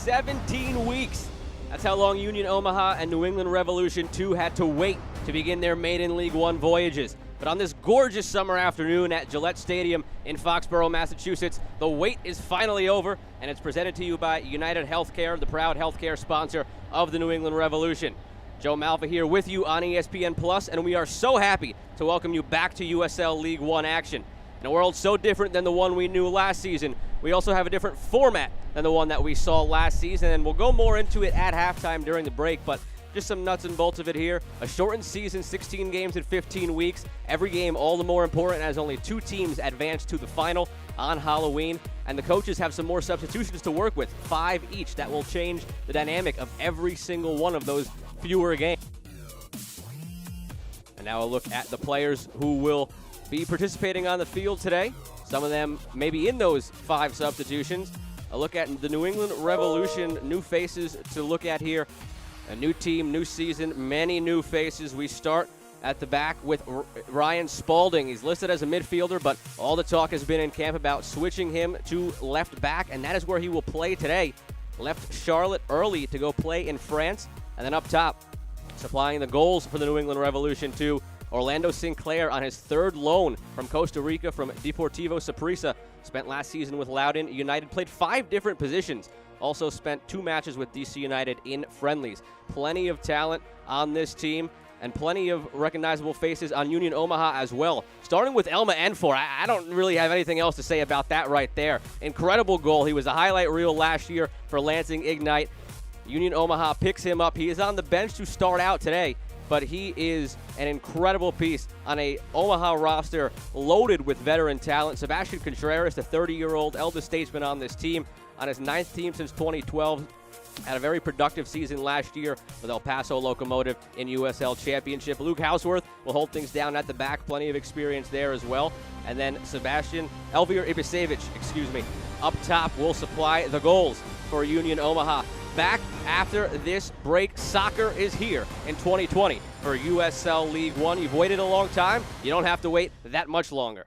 17 weeks. That's how long Union Omaha and New England Revolution 2 had to wait to begin their maiden League One voyages. But on this gorgeous summer afternoon at Gillette Stadium in Foxborough, Massachusetts, the wait is finally over, and it's presented to you by United Healthcare, the proud healthcare sponsor of the New England Revolution. Joe Malva here with you on ESPN Plus, and we are so happy to welcome you back to USL League One action. In a world so different than the one we knew last season, we also have a different format than the one that we saw last season, and we'll go more into it at halftime during the break, but just some nuts and bolts of it here. A shortened season, 16 games in 15 weeks. Every game all the more important as only 2 teams advance to the final on Halloween, and the coaches have some more substitutions to work with, 5 each. That will change the dynamic of every single one of those fewer games. And now a look at the players who will be participating on the field today. Some of them maybe in those 5 substitutions. A look at the New England Revolution, new faces to look at here. A new team, new season, many new faces. We start at the back with Ryan Spalding. He's listed as a midfielder, but all the talk has been in camp about switching him to left back, and that is where he will play today. Left Charlotte early to go play in France, and then up top, supplying the goals for the New England Revolution to Orlando Sinclair on his 3rd loan from Costa Rica from Deportivo Saprissa. Spent last season with Loudoun United, played 5 different positions. Also spent 2 matches with DC United in friendlies. Plenty of talent on this team and plenty of recognizable faces on Union Omaha as well. Starting with Elma Enfor, I don't really have anything else to say about that right there. Incredible goal. He was a highlight reel last year for Lansing Ignite. Union Omaha picks him up. He is on the bench to start out today, but he is an incredible piece on a Omaha roster loaded with veteran talent. Sebastian Contreras, the 30-year-old eldest statesman on this team, on his 9th team since 2012, had a very productive season last year with El Paso Locomotive in USL Championship. Luke Houseworth will hold things down at the back, plenty of experience there as well. And then Elvir Ibisevic, up top will supply the goals for Union Omaha. Back after this break, soccer is here in 2020 for USL League One. You've waited a long time. You don't have to wait that much longer.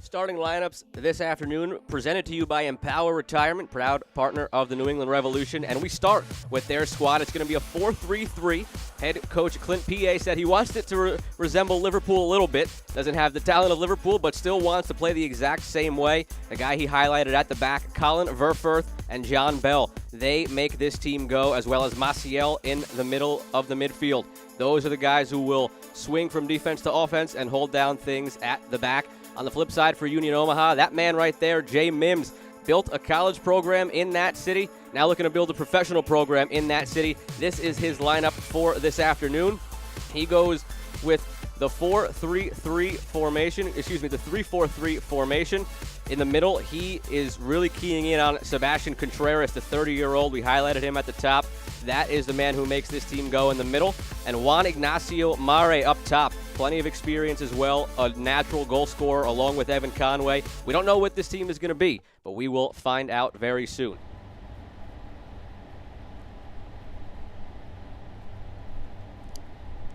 Starting lineups this afternoon presented to you by Empower Retirement, proud partner of the New England Revolution. And we start with their squad. It's going to be a 4-3-3. Head coach Clint P.A. said he wants it to resemble Liverpool a little bit. Doesn't have the talent of Liverpool, but still wants to play the exact same way. The guy he highlighted at the back, Colin Verfurth and John Bell. They make this team go, as well as Maciel in the middle of the midfield. Those are the guys who will swing from defense to offense and hold down things at the back. On the flip side for Union Omaha, that man right there, Jay Mims, built a college program in that city, now looking to build a professional program in that city. This is his lineup for this afternoon. He goes with the 4-3-3 formation, the 3-4-3 formation. In the middle, he is really keying in on Sebastian Contreras, the 30-year-old. We highlighted him at the top. That is the man who makes this team go in the middle. And Juan Ignacio Mare up top. Plenty of experience as well, a natural goal scorer along with Evan Conway. We don't know what this team is going to be, but we will find out very soon.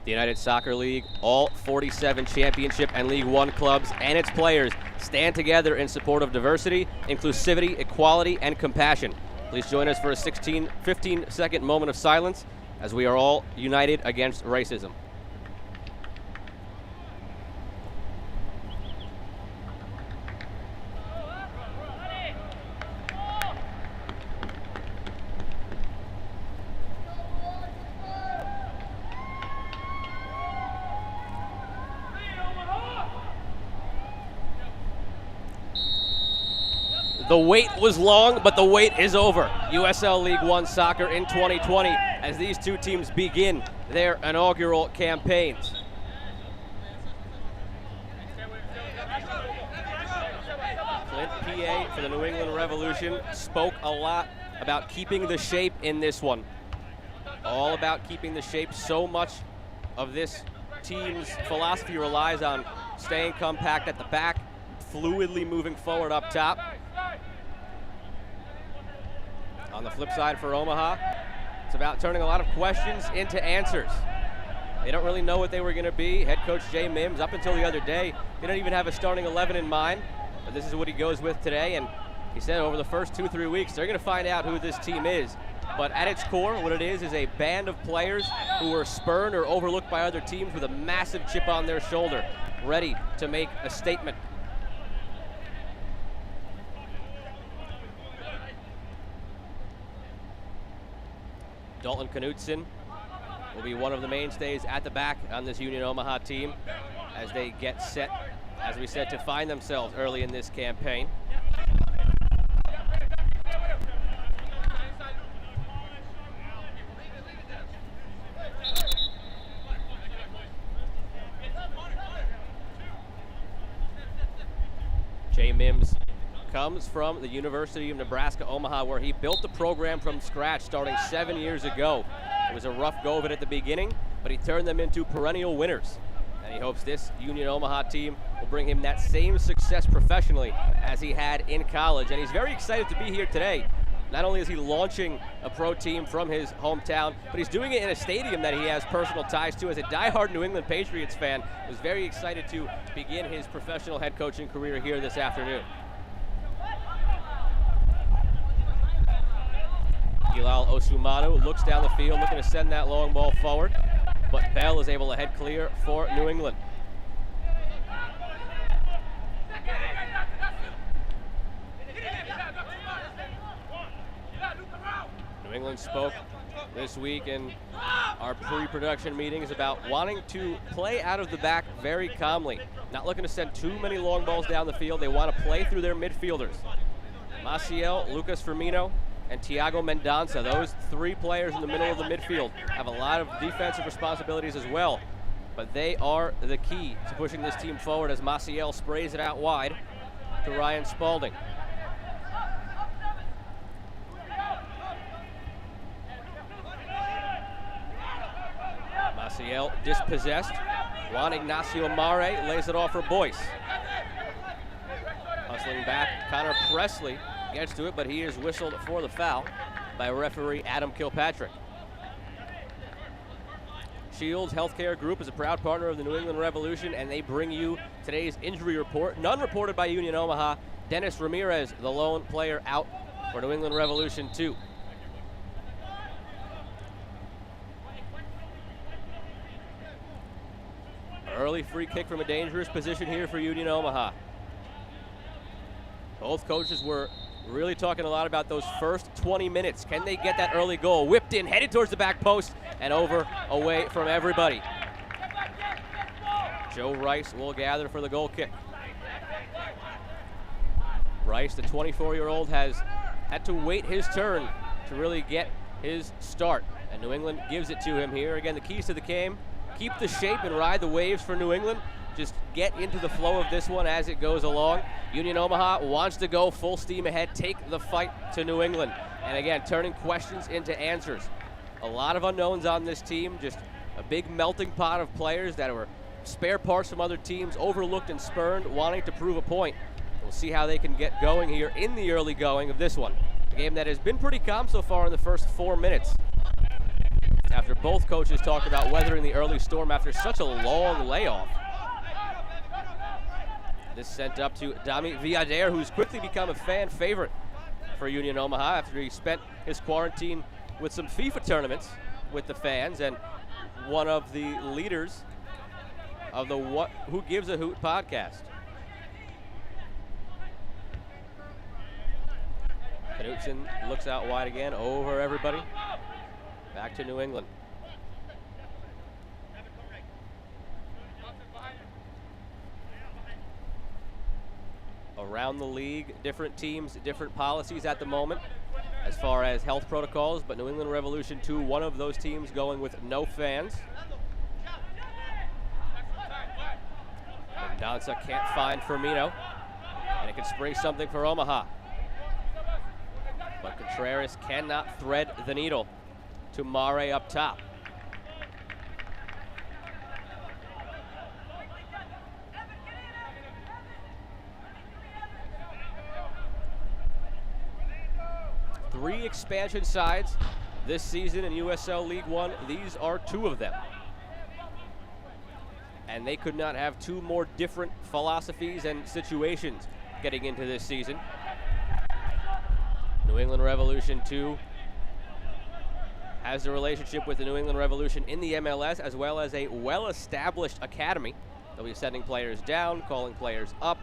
The United Soccer League, all 47 championship and League One clubs and its players stand together in support of diversity, inclusivity, equality, and compassion. Please join us for a 15-second moment of silence as we are all united against racism. The wait was long, but the wait is over. USL League One Soccer in 2020 as these two teams begin their inaugural campaigns. Clint P.A. for the New England Revolution spoke a lot about keeping the shape in this one. All about keeping the shape. So much of this team's philosophy relies on staying compact at the back, fluidly moving forward up top. On the flip side for Omaha, it's about turning a lot of questions into answers. They don't really know what they were going to be. Head coach Jay Mims, up until the other day, didn't even have a starting 11 in mind. But this is what he goes with today. And he said over the first 2-3 weeks, they're going to find out who this team is. But at its core, what it is a band of players who were spurned or overlooked by other teams with a massive chip on their shoulder, ready to make a statement. Dalton Knutson will be one of the mainstays at the back on this Union Omaha team as they get set, as we said, to find themselves early in this campaign. Jay Mims comes from the University of Nebraska, Omaha, where he built the program from scratch starting 7 years ago. It was a rough go of it at the beginning, but he turned them into perennial winners. And he hopes this Union Omaha team will bring him that same success professionally as he had in college. And he's very excited to be here today. Not only is he launching a pro team from his hometown, but he's doing it in a stadium that he has personal ties to. As a diehard New England Patriots fan, he was very excited to begin his professional head coaching career here this afternoon. Gilal Osumanu looks down the field, looking to send that long ball forward, but Bell is able to head clear for New England. New England spoke this week in our pre-production meetings about wanting to play out of the back very calmly, not looking to send too many long balls down the field. They want to play through their midfielders. Maciel, Lucas Firmino, and Thiago Mendonça, those three players in the middle of the midfield, have a lot of defensive responsibilities as well. But they are the key to pushing this team forward as Maciel sprays it out wide to Ryan Spalding. Maciel dispossessed. Juan Ignacio Mare lays it off for Boyce. Hustling back, Connor Presley gets to it, but he is whistled for the foul by referee Adam Kilpatrick. Shields Healthcare Group is a proud partner of the New England Revolution, and they bring you today's injury report. None reported by Union Omaha. Dennis Ramirez, the lone player out for New England Revolution 2. Early free kick from a dangerous position here for Union Omaha. Both coaches were really talking a lot about those first 20 minutes. Can they get that early goal? Whipped in, headed towards the back post, and over, away from everybody. Joe Rice will gather for the goal kick. Rice, the 24-year-old, has had to wait his turn to really get his start, and New England gives it to him here. Again, the keys to the game: keep the shape and ride the waves for New England. Just get into the flow of this one as it goes along. Union Omaha wants to go full steam ahead, take the fight to New England. And again, turning questions into answers. A lot of unknowns on this team, just a big melting pot of players that were spare parts from other teams, overlooked and spurned, wanting to prove a point. We'll see how they can get going here in the early going of this one. A game that has been pretty calm so far in the first 4 minutes, after both coaches talked about weathering the early storm after such a long layoff. This sent up to Dami Villader, who's quickly become a fan favorite for Union Omaha after he spent his quarantine with some FIFA tournaments with the fans, and one of the leaders of the Who Gives a Hoot podcast. Knutson looks out wide again, over everybody. Back to New England. Around the league, different teams, different policies at the moment as far as health protocols, but New England Revolution 2, one of those teams going with no fans. Mendoza can't find Firmino, and it can spring something for Omaha. But Contreras cannot thread the needle to Mare up top. Three expansion sides this season in USL League One. These are two of them. And they could not have two more different philosophies and situations getting into this season. New England Revolution 2 has a relationship with the New England Revolution in the MLS, as well as a well-established academy. They'll be sending players down, calling players up,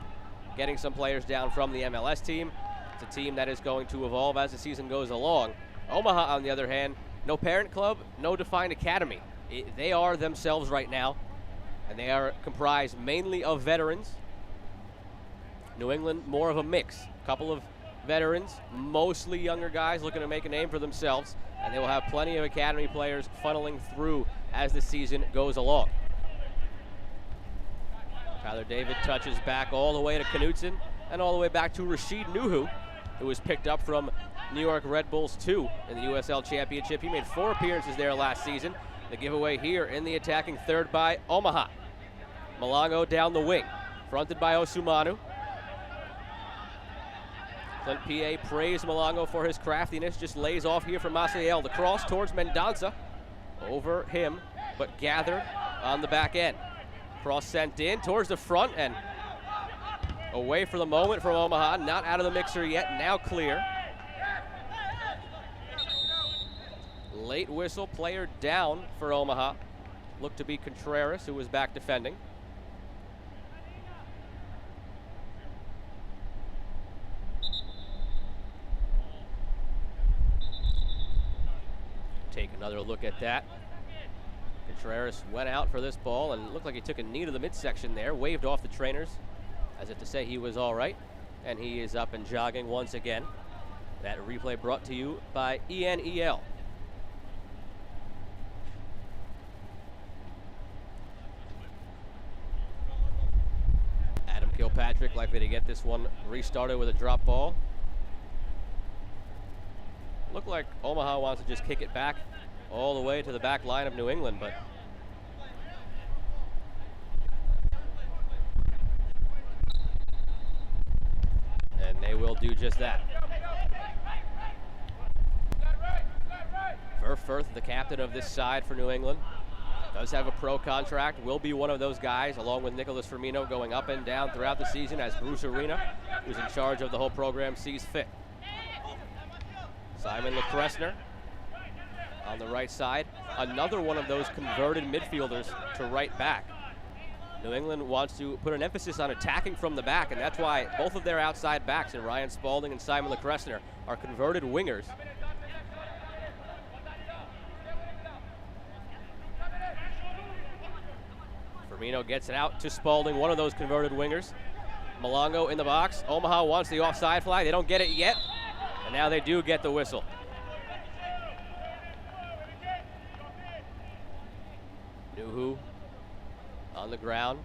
getting some players down from the MLS team. It's a team that is going to evolve as the season goes along. Omaha, on the other hand, no parent club, no defined academy. They are themselves right now, and they are comprised mainly of veterans. New England, more of a mix. A couple of veterans, mostly younger guys looking to make a name for themselves, and they will have plenty of academy players funneling through as the season goes along. Tyler David touches back all the way to Knutson and all the way back to Rashid Nuhu, who was picked up from New York Red Bulls 2 in the USL Championship. He made 4 appearances there last season. The giveaway here in the attacking third by Omaha. Malongo down the wing, fronted by Osumanu. Clint P.A. praised Malongo for his craftiness, just lays off here from Maciel. The cross towards Mendoza, over him, but gathered on the back end. Cross sent in towards the front and away for the moment from Omaha, not out of the mixer yet, now clear. Late whistle, player down for Omaha. Looked to be Contreras, who was back defending. Take another look at that. Contreras went out for this ball and looked like he took a knee to the midsection there, waved off the trainers as if to say he was all right, and he is up and jogging once again. That replay brought to you by ENEL. Adam Kilpatrick likely to get this one restarted with a drop ball. Looked like Omaha wants to just kick it back all the way to the back line of New England, but and they will do just that. Verth, the captain of this side for New England, Does have a pro contract, will be one of those guys, along with Nicholas Firmino, going up and down throughout the season as Bruce Arena, who's in charge of the whole program, sees fit. Simon LeCresner on the right side. Another one of those converted midfielders to right back. New England wants to put an emphasis on attacking from the back, and that's why both of their outside backs, and Ryan Spalding and Simon LeCresner, are converted wingers. Firmino gets it out to Spalding, one of those converted wingers. Malongo in the box. Omaha wants the offside flag. They don't get it yet, and now they do get the whistle. Nuhu on the ground.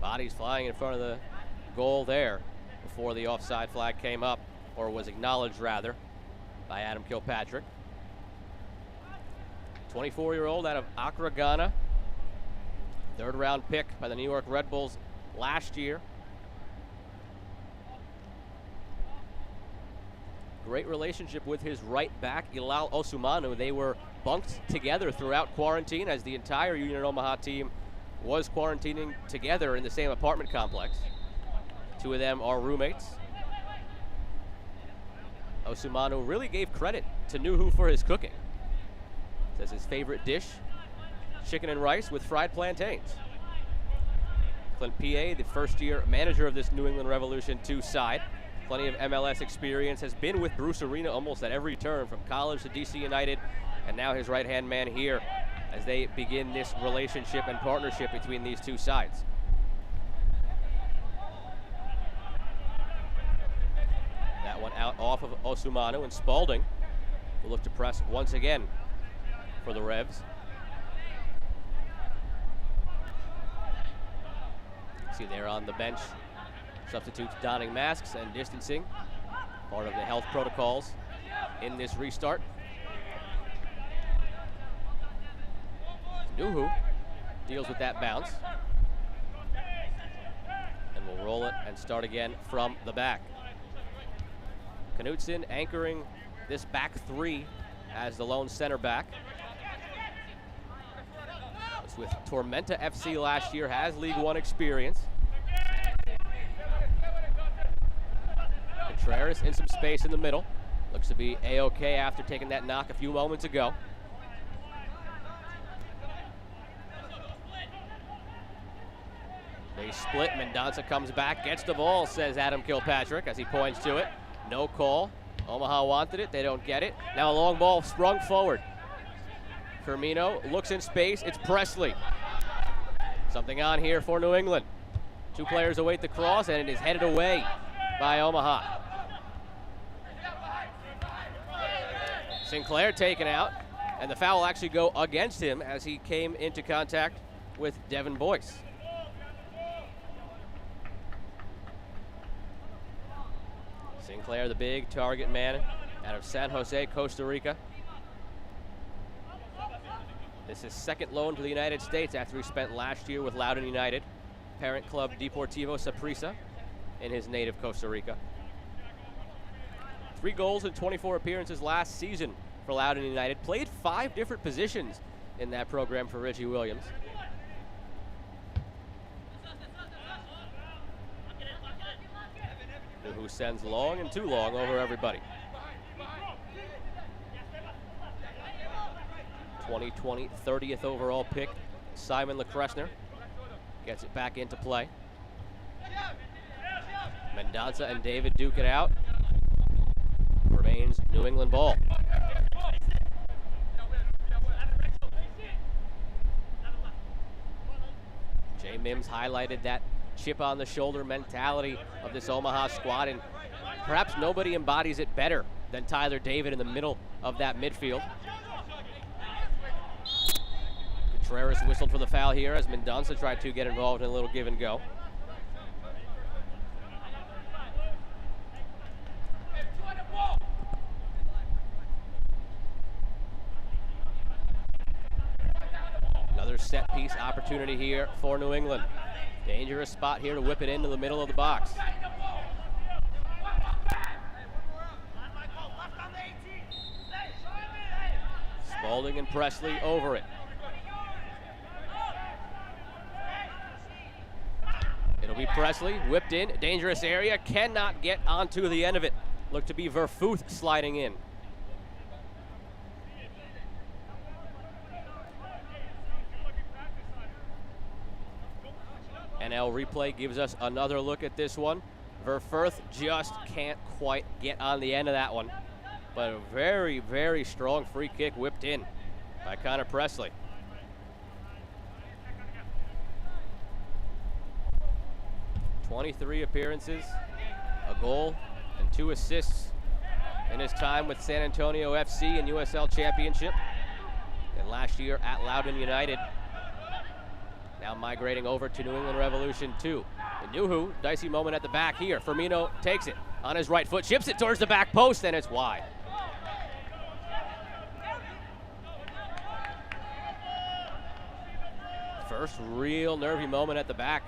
Bodies flying in front of the goal there before the offside flag came up, or was acknowledged rather, by Adam Kilpatrick. 24-year-old out of Accra, Ghana. Third-round pick by the New York Red Bulls last year. Great relationship with his right back, Ilal Osumanu. They were bunked together throughout quarantine, as the entire Union Omaha team was quarantining together in the same apartment complex. Two of them are roommates. Osumanu really gave credit to Nuhu for his cooking. Says his favorite dish, chicken and rice with fried plantains. Clint P.A., the first-year manager of this New England Revolution 2 side, plenty of MLS experience, has been with Bruce Arena almost at every turn, from college to DC United, and now his right-hand man here as they begin this relationship and partnership between these two sides. That one out off of Osumanu, and Spalding will look to press once again for the Revs. See there on the bench, substitutes donning masks and distancing, part of the health protocols in this restart. Nuhu deals with that bounce, and will roll it and start again from the back. Knutson anchoring this back three as the lone center back. Was with Tormenta FC last year, has League One experience. Contreras in some space in the middle. Looks to be A-OK after taking that knock a few moments ago. They split. Mendonça comes back, gets the ball, says Adam Kilpatrick as he points to it. No call. Omaha wanted it. They don't get it. Now a long ball sprung forward. Firmino looks in space. It's Presley. Something on here for New England. Two players await the cross, and it is headed away by Omaha. Sinclair taken out, and the foul will actually go against him as he came into contact with Devin Boyce. Sinclair, the big target man out of San Jose, Costa Rica. This is his second loan to the United States after he spent last year with Loudoun United, parent club Deportivo Saprissa, in his native Costa Rica. 3 goals in 24 appearances last season for Loudoun United. Played 5 different positions in that program for Richie Williams. Who sends long and too long over everybody. 2020 30th overall pick, Simon LeCresner gets it back into play. Mendonça and David duke it out. Remains New England ball. Jay Mims highlighted that chip on the shoulder mentality of this Omaha squad, and perhaps nobody embodies it better than Tyler David in the middle of that midfield. Contreras whistled for the foul here as Mendonça tried to get involved in a little give and go. Another set piece opportunity here for New England. Dangerous spot here to whip it into the middle of the box. Spalding and Presley over it. It'll be Presley, whipped in, dangerous area, cannot get onto the end of it. Look to be Verfuth sliding in. NL replay gives us another look at this one. Verfuth just can't quite get on the end of that one. But a very, very strong free kick whipped in by Connor Presley. "23 appearances, a goal, and 2 assists in his time with San Antonio FC and USL Championship. And last year at Loudoun United. Now migrating over to New England Revolution 2. And Nuhu, dicey moment at the back here. Firmino takes it on his right foot, chips it towards the back post, and it's wide. First real nervy moment at the back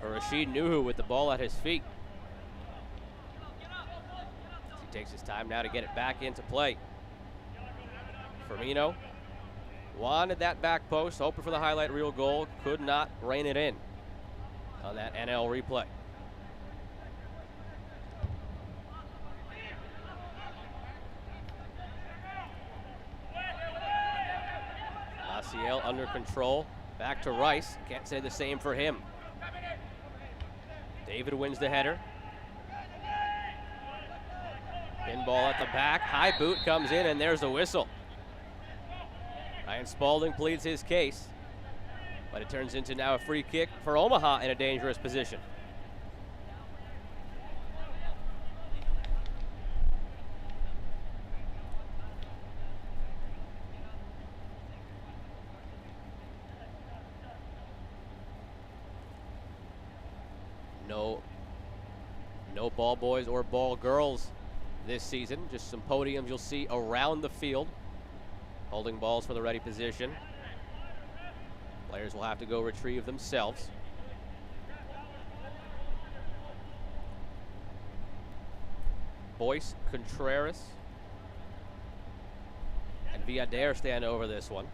for Rashid Nuhu with the ball at his feet. He takes his time now to get it back into play. Firmino wanted that back post, hoping for the highlight reel goal, could not rein it in on that NL replay. Maciel under control, back to Rice, can't say the same for him. David wins the header. Pinball at the back, high boot comes in, and there's the whistle. Ryan Spalding pleads his case, but it turns into now a free kick for Omaha in a dangerous position. No ball boys or ball girls this season, just some podiums you'll see around the field. Holding balls for the ready position. Players will have to go retrieve themselves. Boyce, Contreras, and Villader stand over this one.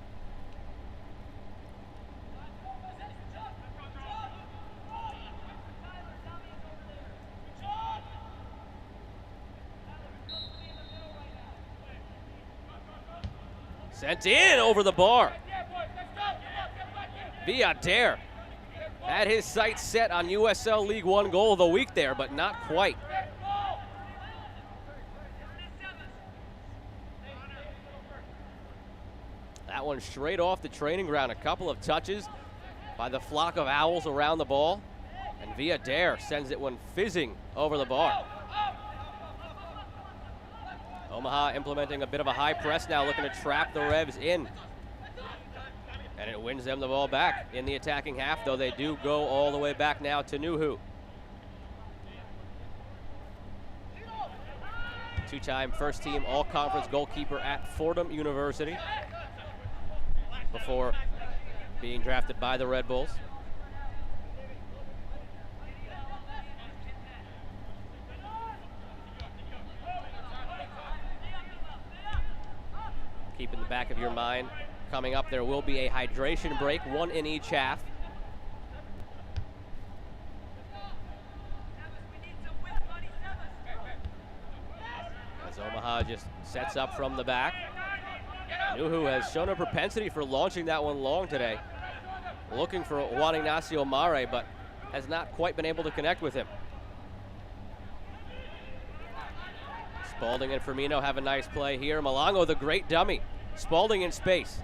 Sent in over the bar. Villader had his sights set on USL League One goal of the week there, but not quite. That one straight off the training ground. A couple of touches by the flock of owls around the ball. And Villader sends it one fizzing over the bar. Omaha implementing a bit of a high press now, looking to trap the Revs in. And it wins them the ball back in the attacking half, though they do go all the way back now to Nuhu. Two-time first-team all-conference goalkeeper at Fordham University before being drafted by the Red Bulls. Keep in the back of your mind, coming up there will be a hydration break, one in each half. As Omaha just sets up from the back. Nuhu has shown a propensity for launching that one long today. Looking for Juan Ignacio Mare, but has not quite been able to connect with him. Spalding and Firmino have a nice play here. Malongo, the great dummy. Spalding in space.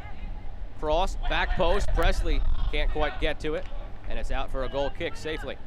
Cross, back post. Presley can't quite get to it, and it's out for a goal kick safely.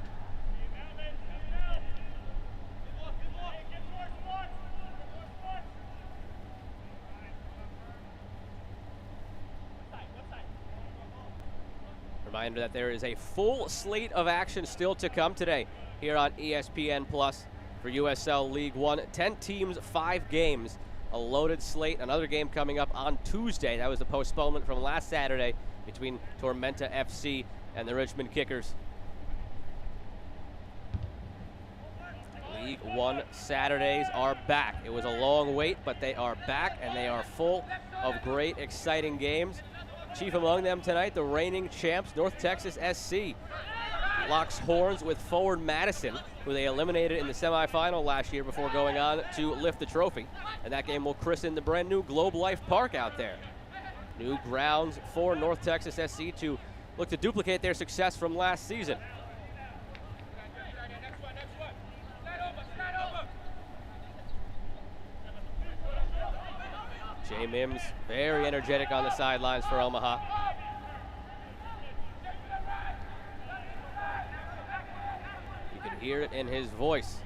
Reminder that there is a full slate of action still to come today here on ESPN Plus for USL League One. 10 teams, 5 games, a loaded slate. Another game coming up on Tuesday. That was the postponement from last Saturday between Tormenta FC and the Richmond Kickers. League One Saturdays are back. It was a long wait, but they are back, and they are full of great, exciting games. Chief among them tonight, the reigning champs, North Texas SC, locks horns with Forward Madison, who they eliminated in the semifinal last year before going on to lift the trophy. And that game will christen the brand new Globe Life Park out there. New grounds for North Texas SC to look to duplicate their success from last season. Jay Mims, very energetic on the sidelines for Omaha. You can hear it in his voice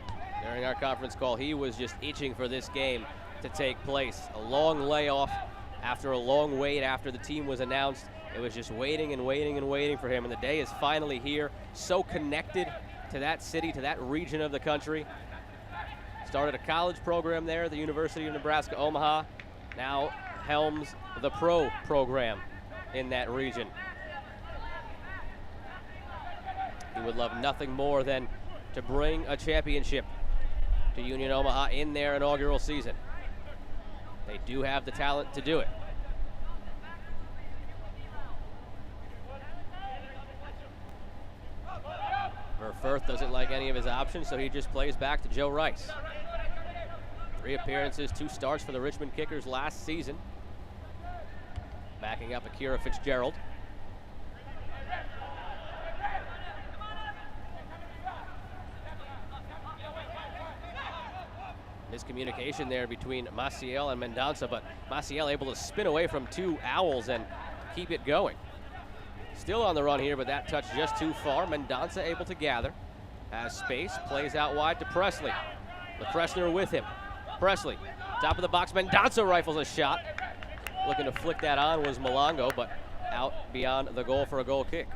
during our conference call. He was just itching for this game to take place. A long layoff after a long wait after the team was announced. It was just waiting and waiting and waiting for him, and the day is finally here. So connected to that city, to that region of the country. Started a college program there at the University of Nebraska, Omaha. Now helms the pro program in that region. He would love nothing more than to bring a championship to Union Omaha in their inaugural season. They do have the talent to do it. Firth doesn't like any of his options, so he just plays back to Joe Rice. 3 appearances, 2 starts for the Richmond Kickers last season. Backing up Akira Fitzgerald. Miscommunication there between Maciel and Mendonça, but Maciel able to spin away from 2 Owls and keep it going. Still on the run here, but that touch just too far. Mendonça able to gather. Has space, plays out wide to Presley. LeCressner with him. Presley, top of the box, Mendonça rifles a shot. Looking to flick that on was Malongo, but out beyond the goal for a goal kick.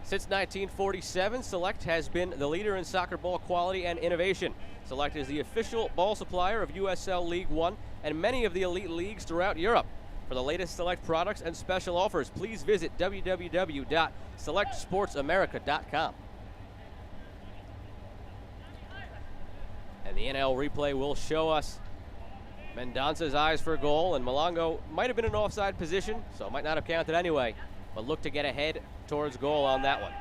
Since 1947, Select has been the leader in soccer ball quality and innovation. Select is the official ball supplier of USL League One and many of the elite leagues throughout Europe. For the latest Select products and special offers, please visit www.selectsportsamerica.com. And the NL replay will show us Mendonça's eyes for a goal, and Malongo might have been in an offside position, so it might not have counted anyway, but look to get ahead towards goal on that one.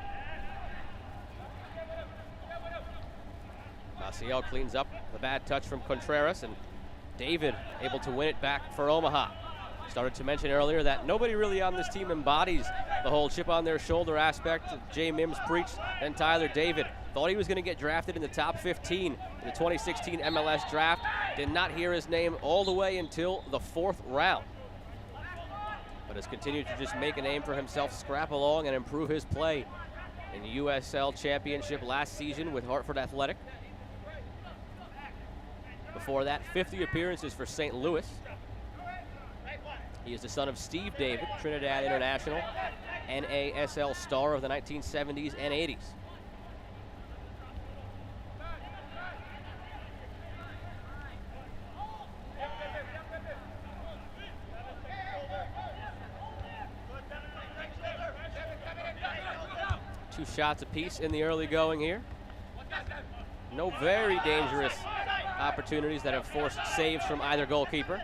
Maciel cleans up the bad touch from Contreras, and David able to win it back for Omaha. Started to mention earlier that nobody really on this team embodies the whole chip on their shoulder aspect Jay Mims preached, and Tyler David. Thought he was going to get drafted in the top 15 in the 2016 MLS draft. Did not hear his name all the way until the 4th round. But has continued to just make a name for himself, scrap along and improve his play in the USL Championship last season with Hartford Athletic. Before that, 50 appearances for St. Louis. He is the son of Steve David, Trinidad International, NASL star of the 1970s and 80s. Two shots apiece in the early going here. No very dangerous opportunities that have forced saves from either goalkeeper.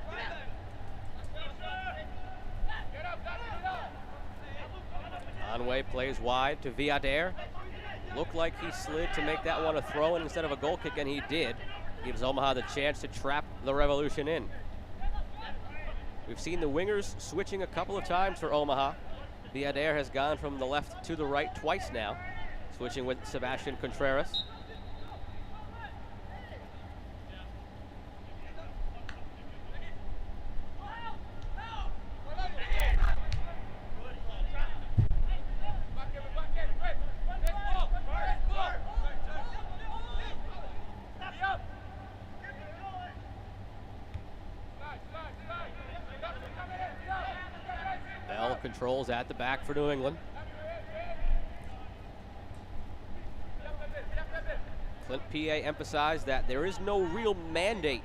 Conway plays wide to Villader. Looked like he slid to make that one a throw-in instead of a goal kick, and he did. Gives Omaha the chance to trap the Revolution in. We've seen the wingers switching a couple of times for Omaha. Villader has gone from the left to the right twice now, switching with Sebastian Contreras. Controls at the back for New England. Clint P.A. emphasized that there is no real mandate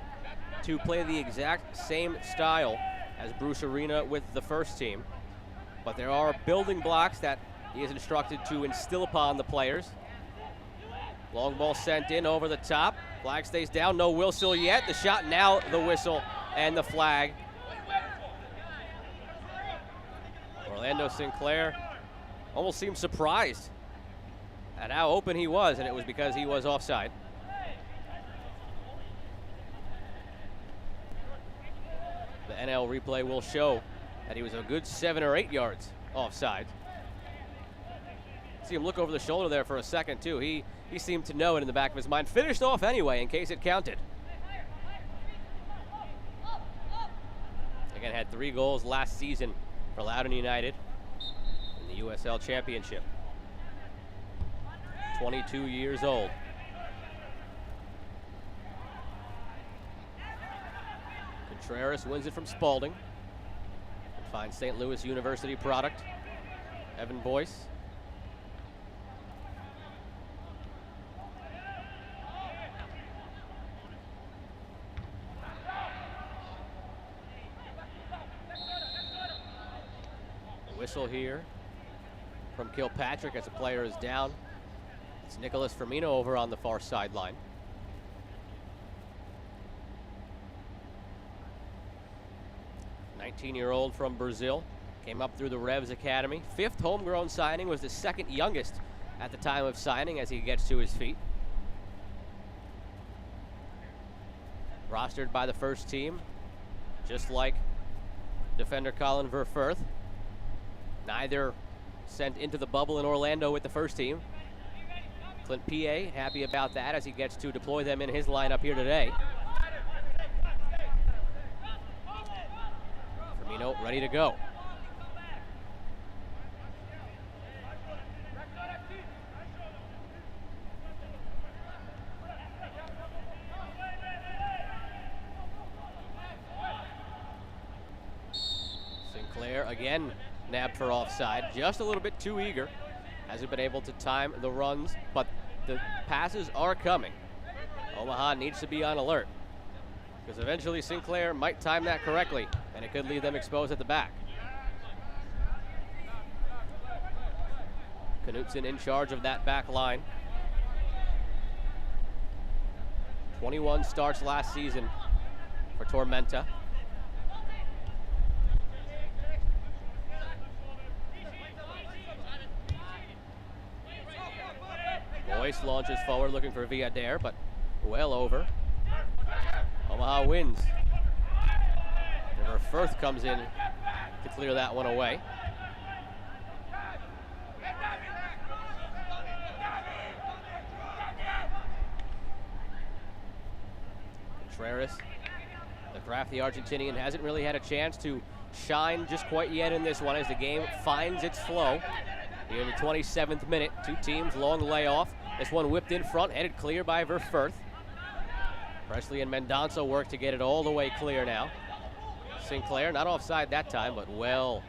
to play the exact same style as Bruce Arena with the first team, but there are building blocks that he is instructed to instill upon the players. Long ball sent in over the top. Flag stays down, no whistle yet. The shot, now the whistle and the flag. Orlando Sinclair almost seemed surprised at how open he was, and it was because he was offside. The NL replay will show that he was a good 7 or 8 yards offside. See him look over the shoulder there for a second, too. He seemed to know it in the back of his mind. Finished off anyway in case it counted. Again, had 3 goals last season for Loudoun United in the USL Championship. 22 years old. Contreras wins it from Spalding. And finds St. Louis University product, Evan Boyce. Whistle here from Kilpatrick as a player is down. It's Nicholas Firmino over on the far sideline. '19-year-old from Brazil, came up through the Revs Academy. 5th homegrown signing, was the 2nd youngest at the time of signing as he gets to his feet. Rostered by the first team, just like defender Colin Verfurth. Neither sent into the bubble in Orlando with the first team. Clint P.A. happy about that as he gets to deploy them in his lineup here today. Firmino ready to go. Sinclair again nabbed for offside, just a little bit too eager. Hasn't been able to time the runs, but the passes are coming. Omaha needs to be on alert, because eventually Sinclair might time that correctly, and it could leave them exposed at the back. Knutson in charge of that back line. 21 starts last season for Tormenta. Boyce launches forward looking for Villader, but well over. Omaha wins. Firth comes in to clear that one away. Contreras, the crafty Argentinian, hasn't really had a chance to shine just quite yet in this one as the game finds its flow. Here in the 27th minute, 2 teams, long layoff. This one whipped in front, headed clear by Verfurth. Presley and Mendonça work to get it all the way clear now. Sinclair, not offside that time, but well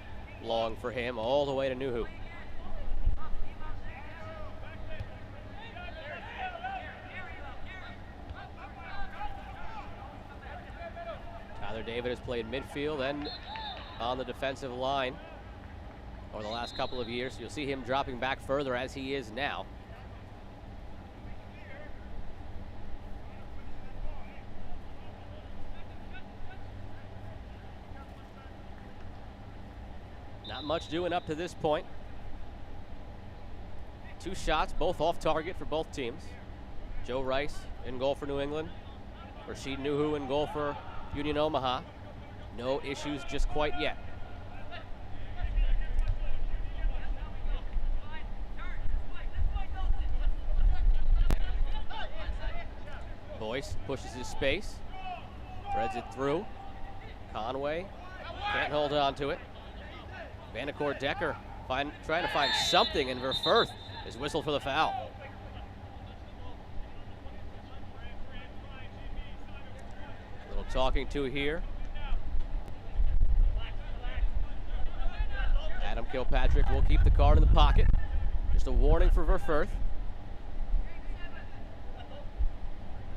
long for him, all the way to Nuhu. Tyler David has played midfield and on the defensive line over the last couple of years. You'll see him dropping back further as he is now. Not much doing up to this point. 2 shots, both off target for both teams. Joe Rice in goal for New England. Rashid Nuhu in goal for Union Omaha. No issues just quite yet. Boyce pushes his space, threads it through. Conway can't hold on to it. Vanacore Decker trying to find something, and Verfurth is whistled for the foul. A little talking to here. Adam Kilpatrick will keep the card in the pocket. Just a warning for Verfurth.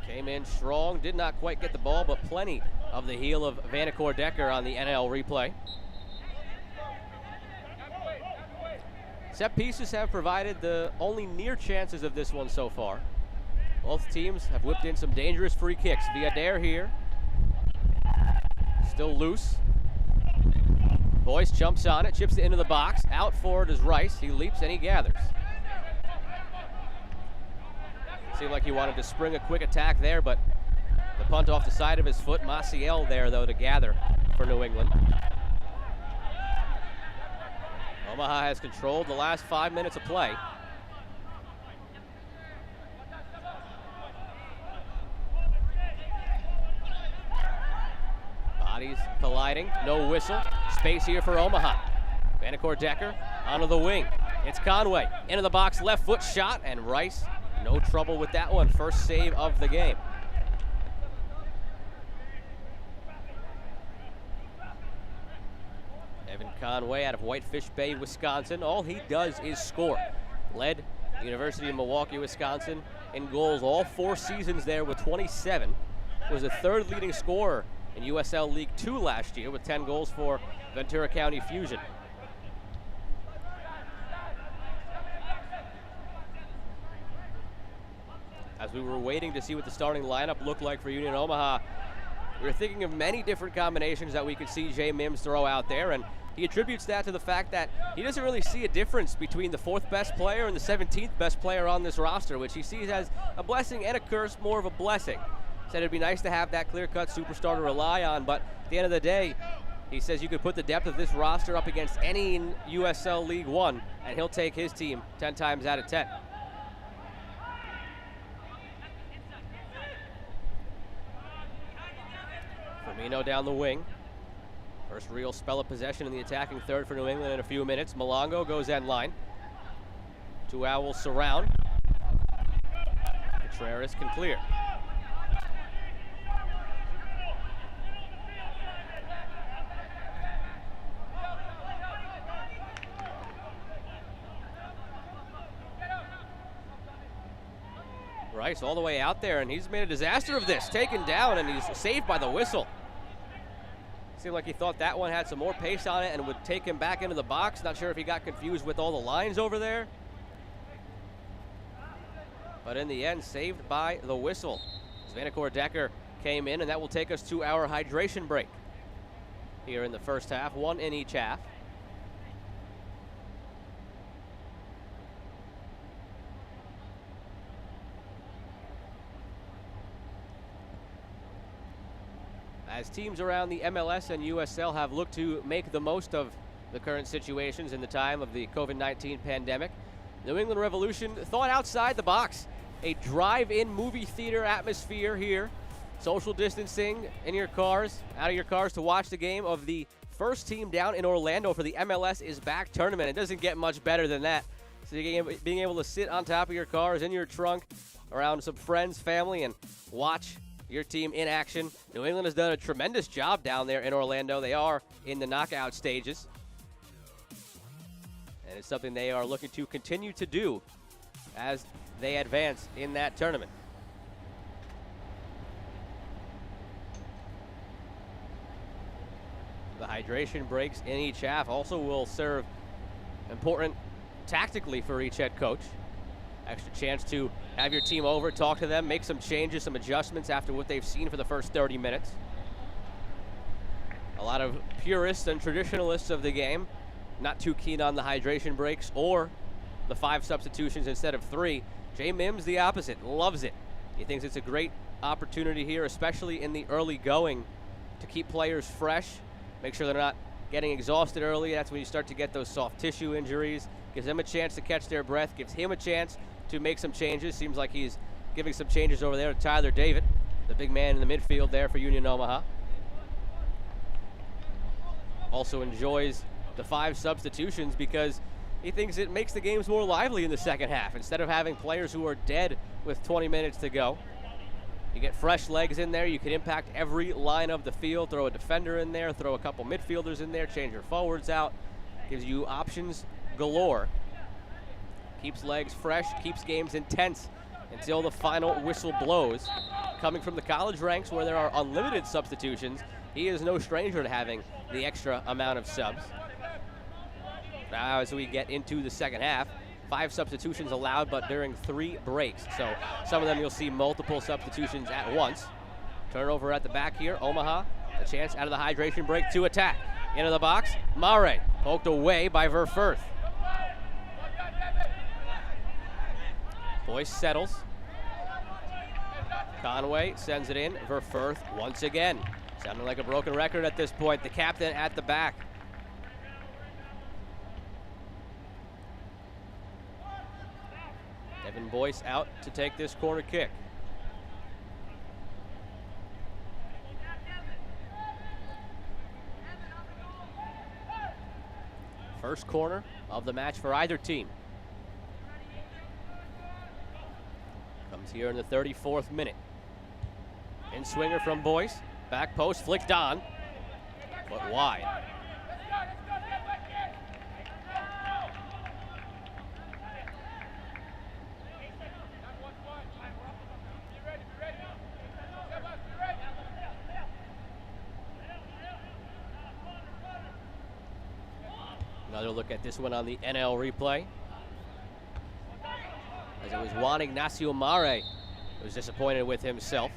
Came in strong, did not quite get the ball, but plenty of the heel of Vanacore Decker on the NL replay. Set pieces have provided the only near chances of this one so far. Both teams have whipped in some dangerous free kicks. Viadair here. Still loose. Boyce jumps on it, chips it into the box. Out for it is Rice. He leaps and he gathers. Seemed like he wanted to spring a quick attack there, but the punt off the side of his foot. Maciel there, though, to gather for New England. Omaha has controlled the last 5 minutes of play. Bodies colliding, no whistle. Space here for Omaha. Vanacore Decker onto the wing. It's Conway, into the box, left foot shot, and Rice, no trouble with that one. First save of the game. Evan Conway out of Whitefish Bay, Wisconsin. All he does is score. Led the University of Milwaukee, Wisconsin in goals all 4 seasons there with 27. Was the 3rd leading scorer in USL League 2 last year with 10 goals for Ventura County Fusion. As we were waiting to see what the starting lineup looked like for Union Omaha, we were thinking of many different combinations that we could see Jay Mims throw out there, and he attributes that to the fact that he doesn't really see a difference between the 4th best player and the 17th best player on this roster, which he sees as a blessing and a curse, more of a blessing. Said it'd be nice to have that clear-cut superstar to rely on, but at the end of the day, he says you could put the depth of this roster up against any in USL League 1, and he'll take his team 10 times out of 10. Firmino down the wing. First real spell of possession in the attacking third for New England in a few minutes. Malongo goes end line. 2 Owls surround. Contreras can clear. Rice all the way out there, and he's made a disaster of this. Taken down, and he's saved by the whistle. Seemed like he thought that one had some more pace on it and would take him back into the box. Not sure if he got confused with all the lines over there. But in the end, saved by the whistle. Vanacore Decker came in, and that will take us to our hydration break here in the first half, 1 in each half. As teams around the MLS and USL have looked to make the most of the current situations in the time of the COVID-19 pandemic, New England Revolution thought outside the box. A drive-in movie theater atmosphere here. Social distancing in your cars, out of your cars to watch the game of the first team down in Orlando for the MLS is Back tournament. It doesn't get much better than that. So being able to sit on top of your cars, in your trunk, around some friends, family, and watch your team in action. New England has done a tremendous job down there in Orlando. They are in the knockout stages. And it's something they are looking to continue to do as they advance in that tournament. The hydration breaks in each half also will serve important tactically for each head coach. Extra chance to have your team over, talk to them, make some changes, some adjustments after what they've seen for the first 30 minutes. A lot of purists and traditionalists of the game not too keen on the hydration breaks or the 5 substitutions instead of 3. Jay Mims, the opposite, loves it. He thinks it's a great opportunity here, especially in the early going, to keep players fresh, make sure they're not getting exhausted early. That's when you start to get those soft tissue injuries. Gives them a chance to catch their breath, gives him a chance to make some changes. Seems like he's giving some changes over there to Tyler David, the big man in the midfield there for Union Omaha. Also enjoys the 5 substitutions because he thinks it makes the games more lively in the second half. Instead of having players who are dead with 20 minutes to go, you get fresh legs in there. You can impact every line of the field, throw a defender in there, throw a couple midfielders in there, change your forwards out. Gives you options galore. Keeps legs fresh, keeps games intense until the final whistle blows. Coming from the college ranks where there are unlimited substitutions, he is no stranger to having the extra amount of subs. Now as we get into the second half, 5 substitutions allowed, but during 3 breaks. So some of them you'll see multiple substitutions at once. Turnover at the back here. Omaha, a chance out of the hydration break to attack. Into the box, Mare, poked away by Verfurth. Boyce settles. Conway sends it in. Verfurth once again. Sounding like a broken record at this point. The captain at the back. Evan Boyce out to take this corner kick. First corner of the match for either team. Comes here in the 34th minute. In swinger from Boyce. Back post flicked on, but wide. Another look at this one on the NL replay. As it was Juan Ignacio Mare who was disappointed with himself.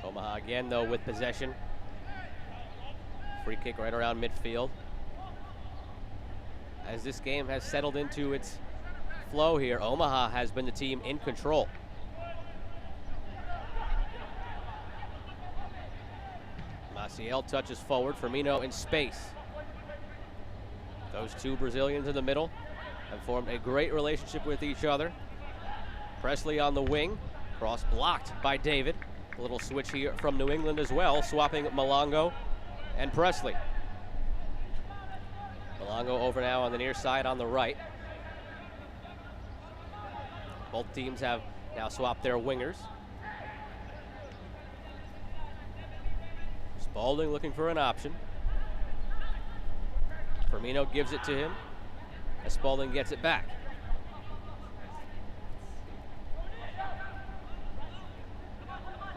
Omaha again, though, with possession. Free kick right around midfield. As this game has settled into its flow here, Omaha has been the team in control. Maciel touches forward. Firmino in space. Those two Brazilians in the middle have formed a great relationship with each other. Presley on the wing. Cross blocked by David. A little switch here from New England as well, swapping Malongo and Presley. Malongo over now on the near side on the right. Both teams have now swapped their wingers. Spalding looking for an option. Firmino gives it to him as Spalding gets it back.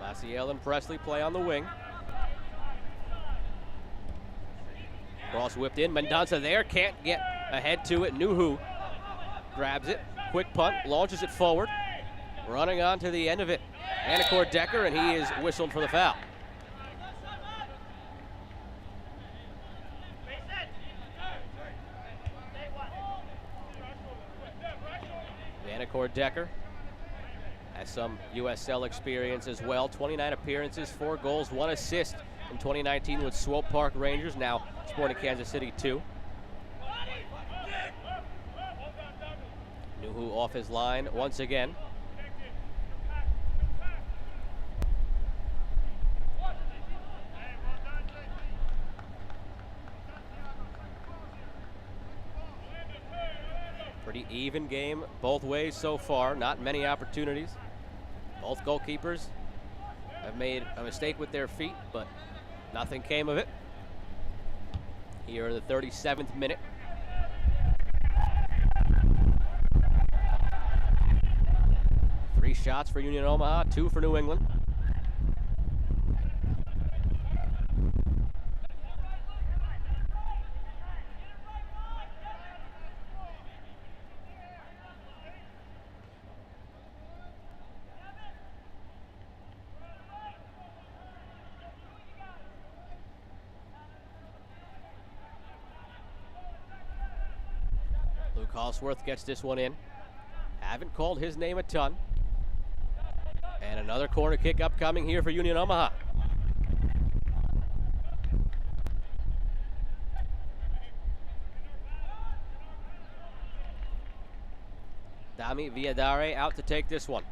Maciel and Presley play on the wing. Cross whipped in. Mendonça there, can't get ahead to it. Nuhu grabs it. Quick punt, launches it forward. Running on to the end of it. Anacord Decker, and he is whistled for the foul. Anacord Decker has some USL experience as well. 29 appearances, 4 goals, 1 assist in 2019 with Swope Park Rangers, now Sporting Kansas City 2. Nuhu off his line once again. Pretty even game both ways so far, not many opportunities. Both goalkeepers have made a mistake with their feet, but nothing came of it. Here in the 37th minute. Three shots for Union Omaha, 2 for New England. Cosworth gets this one in. Haven't called his name a ton. And another corner kick upcoming here for Union Omaha. Dami Viadare out to take this one.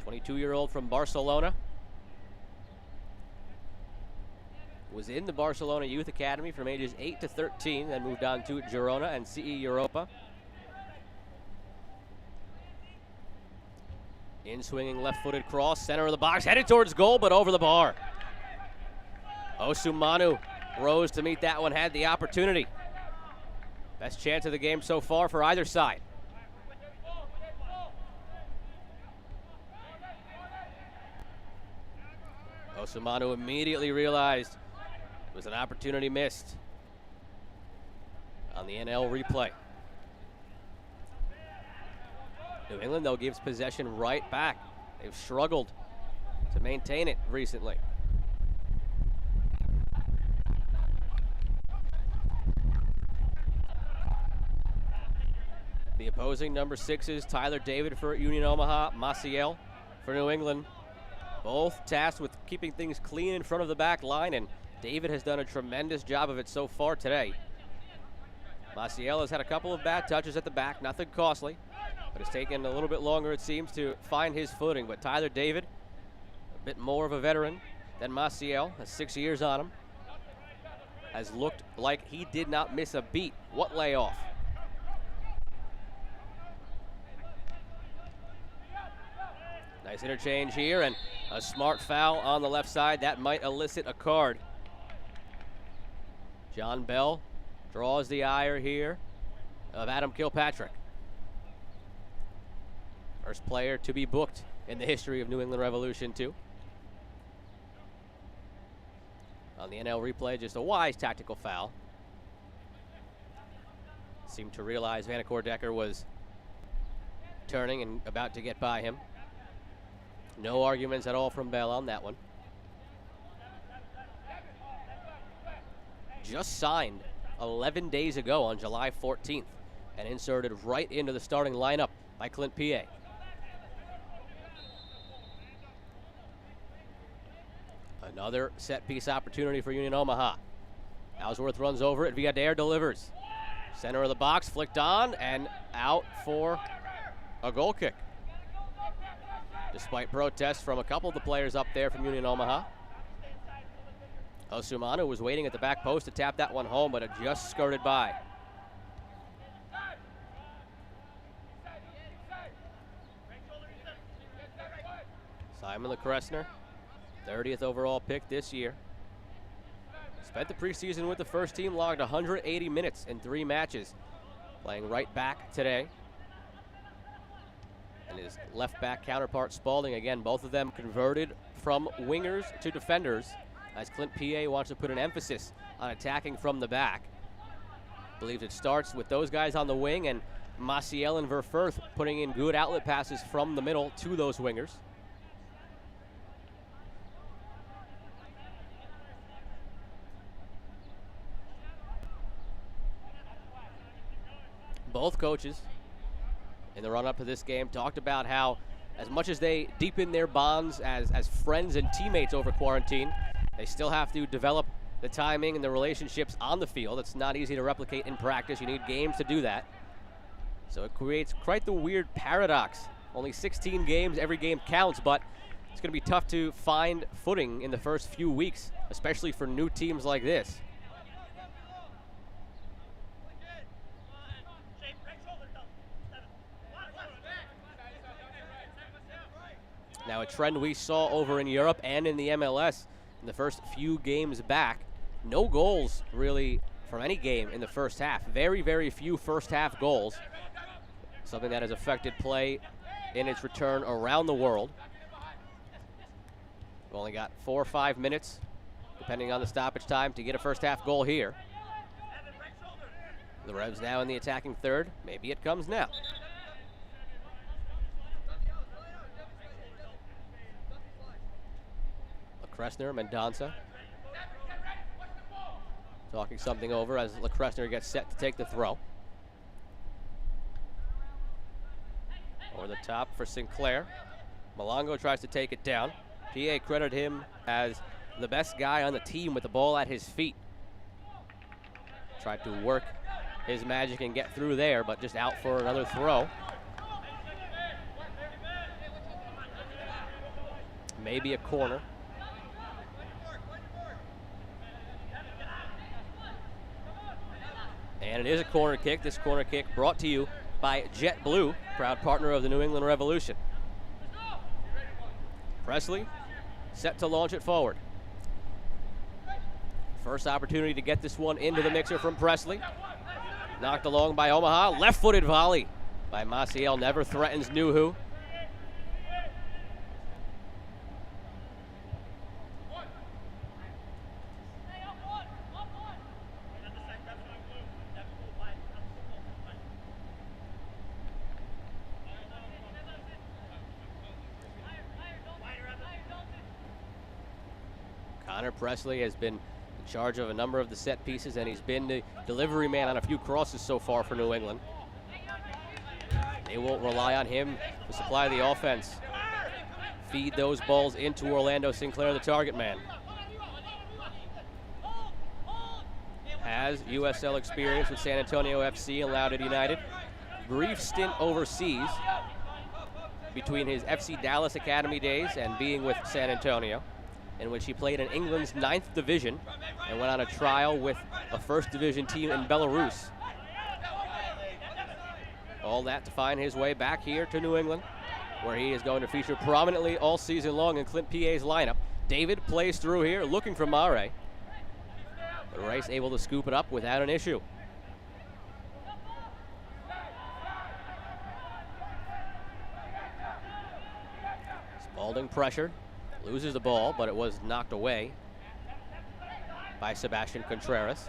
22-year-old from Barcelona. Was in the Barcelona Youth Academy from ages 8 to 13, then moved on to Girona and CE Europa. In swinging left-footed cross, center of the box, headed towards goal, but over the bar. Osumanu rose to meet that one, had the opportunity. Best chance of the game so far for either side. Osumanu immediately realized it was an opportunity missed on the NL replay. New England, though, gives possession right back. They've struggled to maintain it recently. The opposing number 6s, Tyler David for Union Omaha, Maciel for New England. Both tasked with keeping things clean in front of the back line, and David has done a tremendous job of it so far today. Maciel has had a couple of bad touches at the back, nothing costly, but it's taken a little bit longer, it seems, to find his footing. But Tyler David, a bit more of a veteran than Maciel, has 6 years on him, has looked like he did not miss a beat. What layoff? Nice interchange here, and a smart foul on the left side. That might elicit a card. John Bell draws the ire here of Adam Kilpatrick. First player to be booked in the history of New England Revolution 2. On the NL replay, just a wise tactical foul. Seemed to realize Vanacore Decker was turning and about to get by him. No arguments at all from Bell on that one. Just signed 11 days ago on July 14th and inserted right into the starting lineup by Clint P.A. Another set-piece opportunity for Union Omaha. Ellsworth runs over it. Villader delivers. Center of the box, flicked on, and out for a goal kick. Despite protests from a couple of the players up there from Union Omaha. Osumanu was waiting at the back post to tap that one home, but it just skirted by. Simon LeCresner, 30th overall pick this year. Spent the preseason with the first team, logged 180 minutes in 3 matches, playing right back today. And his left back counterpart Spalding, again, both of them converted from wingers to defenders, as Clint P.A. wants to put an emphasis on attacking from the back. Believes it starts with those guys on the wing, and Maciel and Verfurth putting in good outlet passes from the middle to those wingers. Both coaches in the run-up to this game talked about how, as much as they deepen their bonds as friends and teammates over quarantine, they still have to develop the timing and the relationships on the field. It's not easy to replicate in practice. You need games to do that. So it creates quite the weird paradox. Only 16 games, every game counts, but it's going to be tough to find footing in the first few weeks, especially for new teams like this. Now, a trend we saw over in Europe and in the MLS in the first few games back. No goals, really, from any game in the first half. Very, very few first-half goals. Something that has affected play in its return around the world. We've only got 4 or 5 minutes, depending on the stoppage time, to get a first-half goal here. The Revs now in the attacking third. Maybe it comes now. LeCresner, Mendonça talking something over as LeCresner gets set to take the throw. Over the top for Sinclair. Malongo tries to take it down. PA credited him as the best guy on the team with the ball at his feet. Tried to work his magic and get through there, but just out for another throw. Maybe a corner. And it is a corner kick. This corner kick brought to you by JetBlue, proud partner of the New England Revolution. Presley set to launch it forward. First opportunity to get this one into the mixer from Presley. Knocked along by Omaha. Left-footed volley by Maciel. Never threatens Nuhu. Connor Presley has been in charge of a number of the set pieces, and he's been the delivery man on a few crosses so far for New England. They will rely on him to supply the offense. Feed those balls into Orlando Sinclair, the target man. Has USL experience with San Antonio FC and Loudoun United. Brief stint overseas between his FC Dallas Academy days and being with San Antonio, in which he played in England's 9th division and went on a trial with a first division team in Belarus. All that to find his way back here to New England, where he is going to feature prominently all season long in Clint P.A.'s lineup. David plays through here, looking for Mare. But Rice able to scoop it up without an issue. Spalding pressured, loses the ball, but it was knocked away by Sebastian Contreras.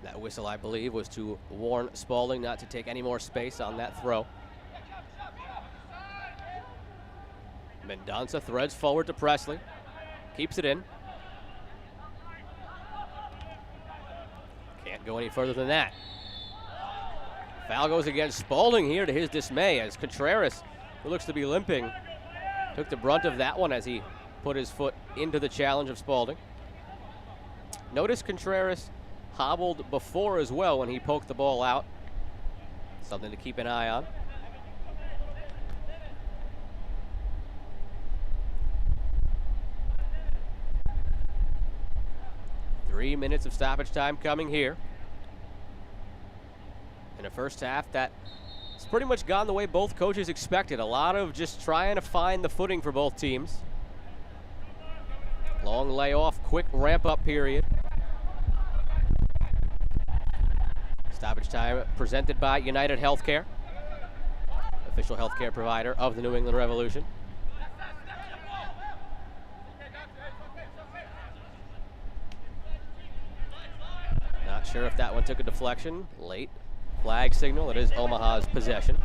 That whistle, I believe, was to warn Spalding not to take any more space on that throw. Mendonça threads forward to Presley, keeps it in. Can't go any further than that. Foul goes against Spalding here, to his dismay, as Contreras, who looks to be limping, took the brunt of that one as he put his foot into the challenge of Spalding. Notice Contreras hobbled before as well when he poked the ball out. Something to keep an eye on. Three minutes of stoppage time coming here. In a first half that's pretty much gone the way both coaches expected. A lot of just trying to find the footing for both teams. Long layoff, quick ramp-up period. Stoppage time presented by United Healthcare, official healthcare provider of the New England Revolution. Not sure if that one took a deflection. Late flag signal. It is Omaha's possession.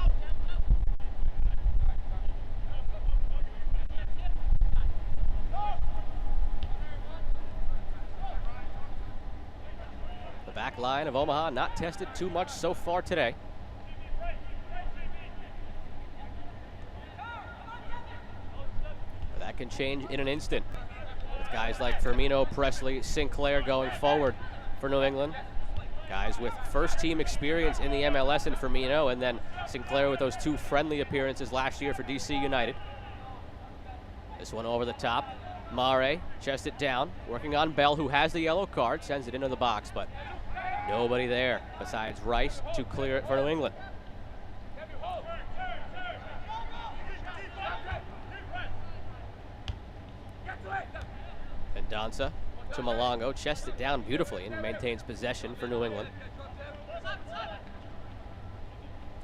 Back line of Omaha not tested too much so far today. That can change in an instant with guys like Firmino, Presley, Sinclair going forward for New England. Guys with first team experience in the MLS in Firmino, and then Sinclair with those two friendly appearances last year for DC United. This one over the top. Mare chests it down, working on Bell, who has the yellow card, sends it into the box, but nobody there besides Rice to clear it for New England. Mendonça to Malongo, chests it down beautifully and maintains possession for New England.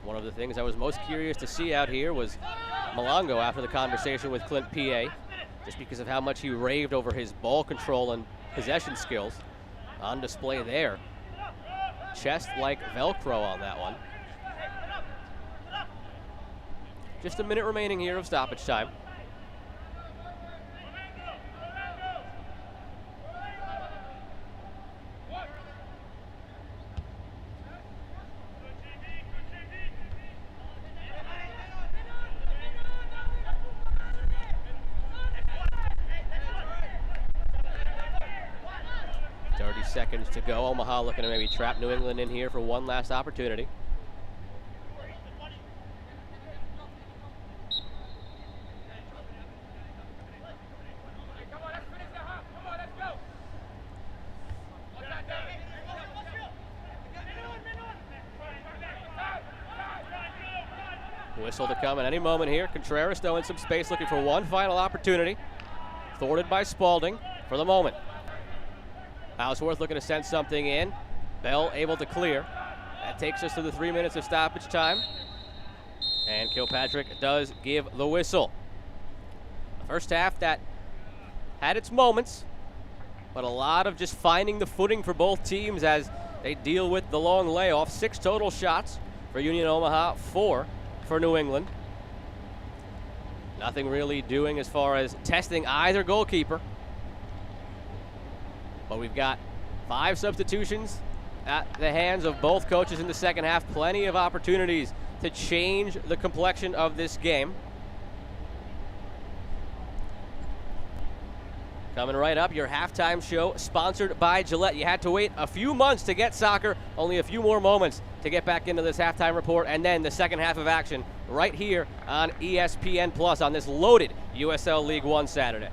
One of the things I was most curious to see out here was Malongo after the conversation with Clint P.A., just because of how much he raved over his ball control and possession skills on display there. Chest like Velcro on that one. Just a minute remaining here of stoppage time. Seconds to go. Omaha looking to maybe trap New England in here for one last opportunity. Whistle to come at any moment here. Contreras though in some space, looking for one final opportunity. Thwarted by Spalding for the moment. Houseworth looking to send something in. Bell able to clear. That takes us to the 3 minutes of stoppage time. And Kilpatrick does give the whistle. The first half that had its moments, but a lot of just finding the footing for both teams as They deal with the long layoff. 6 total shots for Union Omaha, 4 for New England. Nothing really doing as far as testing either goalkeeper. But we've got 5 substitutions at the hands of both coaches in the second half. Plenty of opportunities to change the complexion of this game. Coming right up, your halftime show sponsored by Gillette. You had to wait a few months to get soccer, only a few more moments to get back into this halftime report, and then the second half of action right here on ESPN Plus on this loaded USL League One Saturday.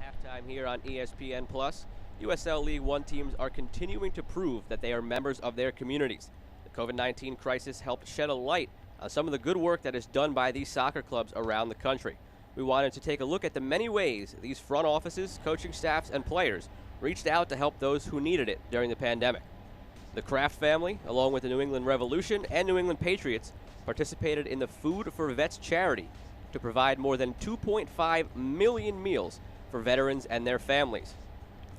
Halftime here on ESPN Plus. USL League One teams are continuing to prove that they are members of their communities. The COVID-19 crisis helped shed a light on some of the good work that is done by these soccer clubs around the country. We wanted to take a look at the many ways these front offices, coaching staffs, and players reached out to help those who needed it during the pandemic. The Kraft family, along with the New England Revolution and New England Patriots, participated in the Food for Vets charity to provide more than 2.5 million meals for veterans and their families.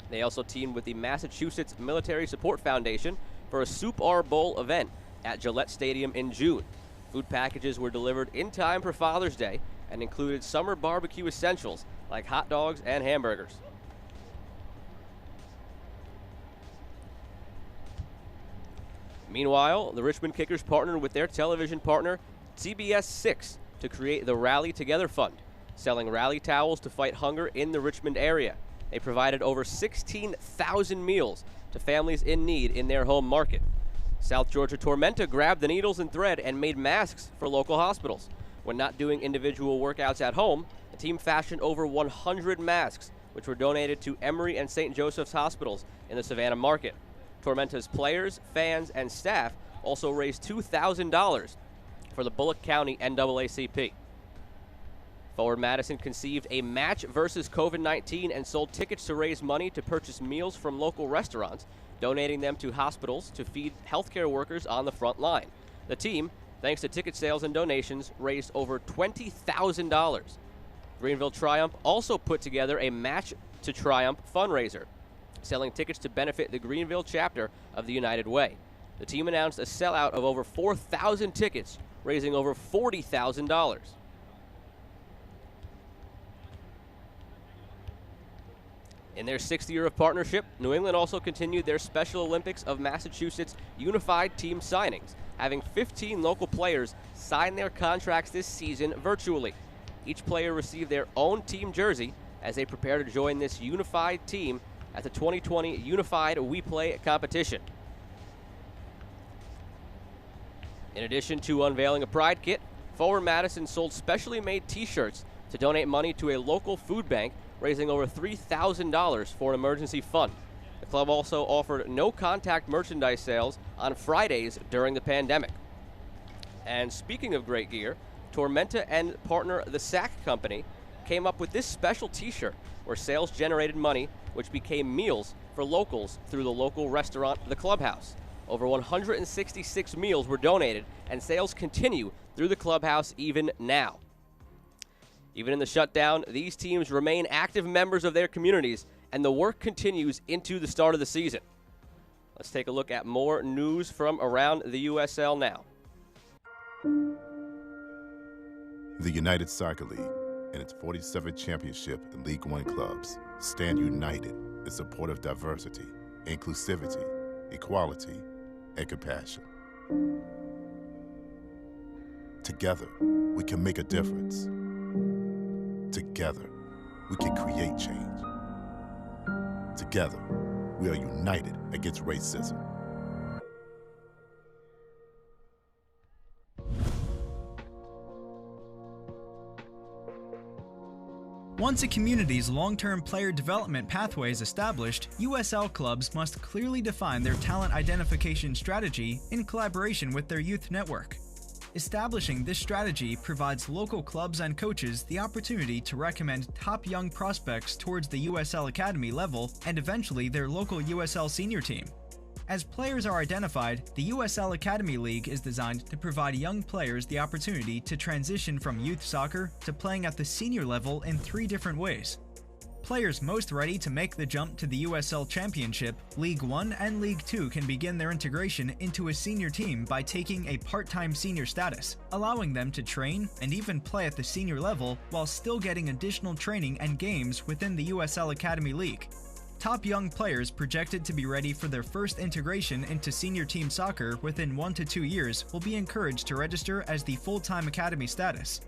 They also teamed with the Massachusetts Military Support Foundation for a Soup Our Bowl event at Gillette Stadium in June. Food packages were delivered in time for Father's Day and included summer barbecue essentials like hot dogs and hamburgers. Meanwhile, the Richmond Kickers partnered with their television partner, CBS 6, to create the Rally Together Fund, selling rally towels to fight hunger in the Richmond area. They provided over 16,000 meals to families in need in their home market. South Georgia Tormenta grabbed the needles and thread and made masks for local hospitals. When not doing individual workouts at home, the team fashioned over 100 masks, which were donated to Emory and St. Joseph's hospitals in the Savannah market. Tormenta's players, fans, and staff also raised $2,000 for the Bullock County NAACP. Forward Madison conceived a match versus COVID-19 and sold tickets to raise money to purchase meals from local restaurants, donating them to hospitals to feed healthcare workers on the front line. The team, thanks to ticket sales and donations, raised over $20,000. Greenville Triumph also put together a Match to Triumph fundraiser. selling tickets to benefit the Greenville chapter of the United Way. The team announced a sellout of over 4,000 tickets, raising over $40,000. In their 6th year of partnership, New England also continued their Special Olympics of Massachusetts unified team signings, having 15 local players sign their contracts this season virtually. Each player received their own team jersey as they prepare to join this unified team at the 2020 Unified We Play competition. In addition to unveiling a Pride kit, Forward Madison sold specially made t-shirts to donate money to a local food bank, raising over $3,000 for an emergency fund. The club also offered no-contact merchandise sales on Fridays during the pandemic. And speaking of great gear, Tormenta and partner The Sack Company came up with this special t-shirt where sales generated money which became meals for locals through the local restaurant, The Clubhouse. Over 166 meals were donated, and sales continue through the Clubhouse even now. Even in the shutdown, these teams remain active members of their communities, and the work continues into the start of the season. Let's take a look at more news from around the USL now. The United Soccer League and its 47th championship in League One clubs stand united in support of diversity, inclusivity, equality, and compassion. Together, we can make a difference. Together, we can create change. Together, we are united against racism. Once a community's long-term player development pathway is established, USL clubs must clearly define their talent identification strategy in collaboration with their youth network. Establishing this strategy provides local clubs and coaches the opportunity to recommend top young prospects towards the USL Academy level and eventually their local USL senior team. As players are identified, the USL Academy League is designed to provide young players the opportunity to transition from youth soccer to playing at the senior level in 3 different ways. Players most ready to make the jump to the USL Championship, League 1 and League 2 can begin their integration into a senior team by taking a part-time senior status, allowing them to train and even play at the senior level while still getting additional training and games within the USL Academy League. Top young players projected to be ready for their first integration into senior team soccer within 1 to 2 years will be encouraged to register as the full-time academy status.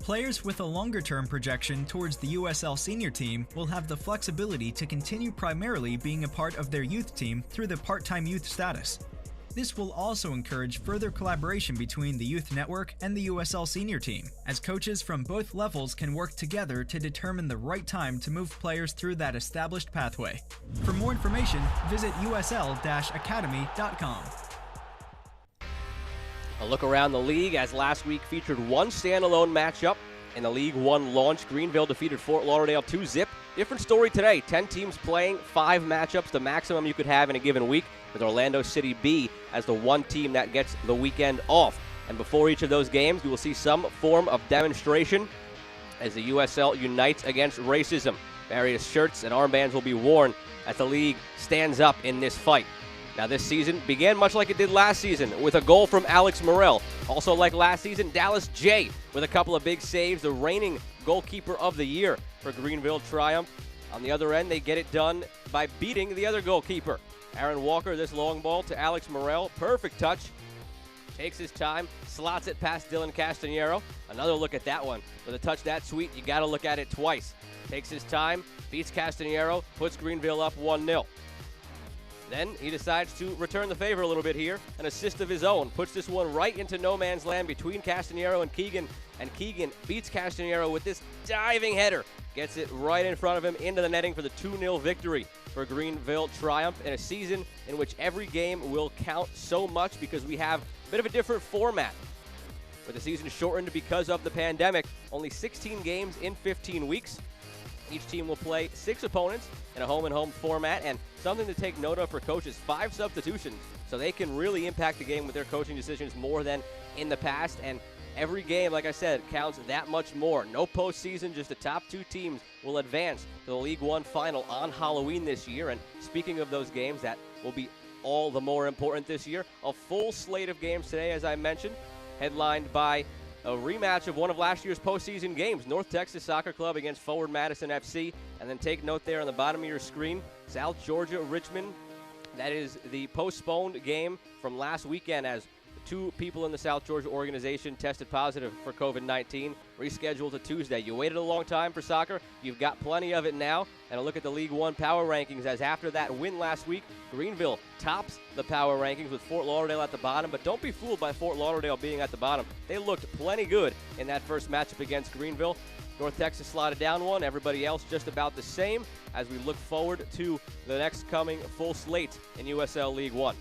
Players with a longer-term projection towards the USL senior team will have the flexibility to continue primarily being a part of their youth team through the part-time youth status. This will also encourage further collaboration between the youth network and the USL senior team, as coaches from both levels can work together to determine the right time to move players through that established pathway. For more information, visit usl-academy.com. A look around the league as last week featured one standalone matchup. In the League One launch, Greenville defeated Fort Lauderdale 2-0. Different story today. 10 teams playing, 5 matchups, the maximum you could have in a given week, with Orlando City B as the one team that gets the weekend off. And before each of those games, we will see some form of demonstration as the USL unites against racism. Various shirts and armbands will be worn as the league stands up in this fight. Now, this season began much like it did last season with a goal from Alex Morrell. Also like last season, Dallas J with a couple of big saves, the reigning goalkeeper of the year for Greenville Triumph. On the other end, they get it done by beating the other goalkeeper. Aaron Walker, this long ball to Alex Morrell. Perfect touch. Takes his time, slots it past Dylan Castanero. Another look at that one. With a touch that sweet, you got to look at it twice. Takes his time, beats Castanero, puts Greenville up 1-0. Then he decides to return the favor a little bit here. An assist of his own. Puts this one right into no man's land between Castanero and Keegan. And Keegan beats Castanero with this diving header. Gets it right in front of him into the netting for the 2-0 victory for Greenville Triumph in a season in which every game will count so much because we have a bit of a different format. With the season shortened because of the pandemic, only 16 games in 15 weeks. Each team will play 6 opponents in a home-and-home format, and something to take note of for coaches, 5 substitutions, so they can really impact the game with their coaching decisions more than in the past. And every game, like I said, counts that much more. No postseason, just the top 2 teams will advance to the League One final on Halloween this year. And speaking of those games, that will be all the more important this year. A full slate of games today, as I mentioned, headlined by a rematch of one of last year's postseason games, North Texas Soccer Club against Forward Madison FC. And then take note there on the bottom of your screen, South Georgia Richmond. That is the postponed game from last weekend, as 2 people in the South Georgia organization tested positive for COVID-19, rescheduled to Tuesday. You waited a long time for soccer. You've got plenty of it now. And a look at the League One power rankings, as after that win last week, Greenville tops the power rankings with Fort Lauderdale at the bottom. But don't be fooled by Fort Lauderdale being at the bottom. They looked plenty good in that first matchup against Greenville. North Texas slotted down one. Everybody else just about the same as we look forward to the next coming full slate in USL League One.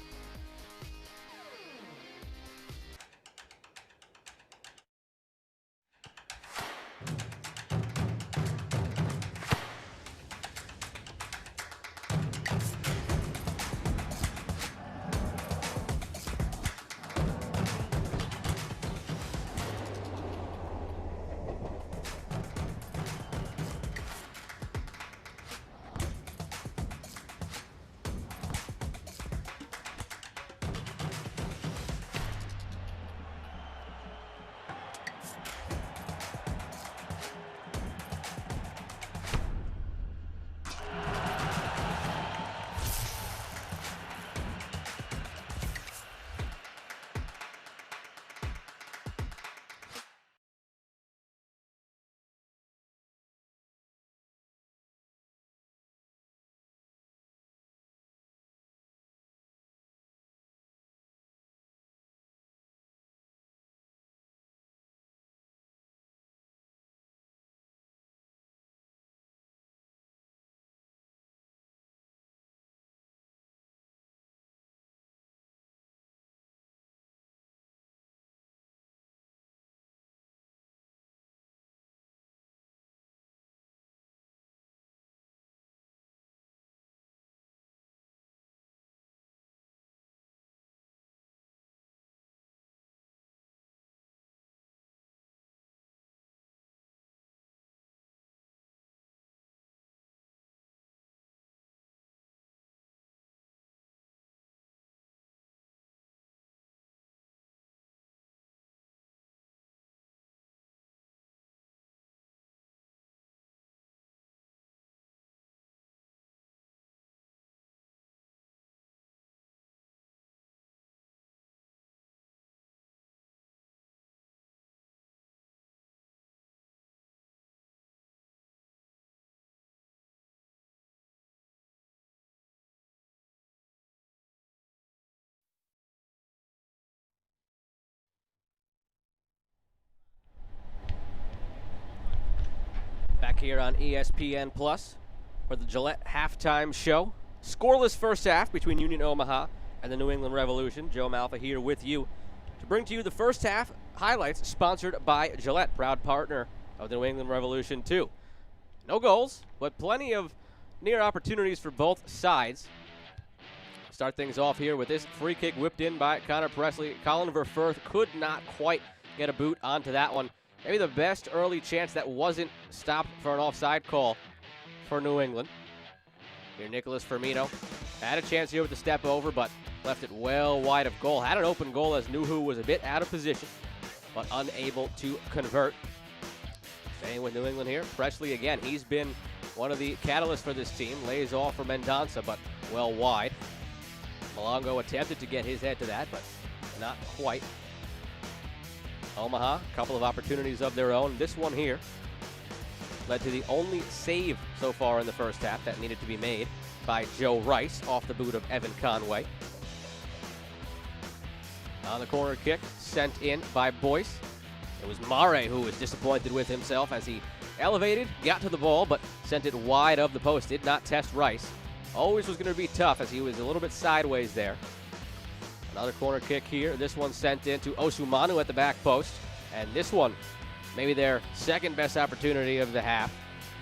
Back here on ESPN Plus for the Gillette halftime show. Scoreless first half between Union Omaha and the New England Revolution. Joe Malfa here with you to bring to you the first half highlights, sponsored by Gillette, proud partner of the New England Revolution too. No goals, but plenty of near opportunities for both sides. Start things off here with this free kick whipped in by Connor Presley. Colin Verfurth could not quite get a boot onto that one. Maybe the best early chance that wasn't stopped for an offside call for New England. Here, Nicholas Firmino had a chance here with the step over, but left it well wide of goal. Had an open goal as Nuhu was a bit out of position, but unable to convert. Staying with New England here, Presley again. He's been one of the catalysts for this team. Lays off for Mendonça, but well wide. Malongo attempted to get his head to that, but not quite. Omaha, a couple of opportunities of their own. This one here led to the only save so far in the first half that needed to be made by Joe Rice off the boot of Evan Conway. On the corner kick, sent in by Boyce. It was Mare who was disappointed with himself as he elevated, got to the ball, but sent it wide of the post. Did not test Rice. Always was going to be tough as he was a little bit sideways there. Another corner kick here. This one sent in to Osumanu at the back post. And this one, maybe their second best opportunity of the half,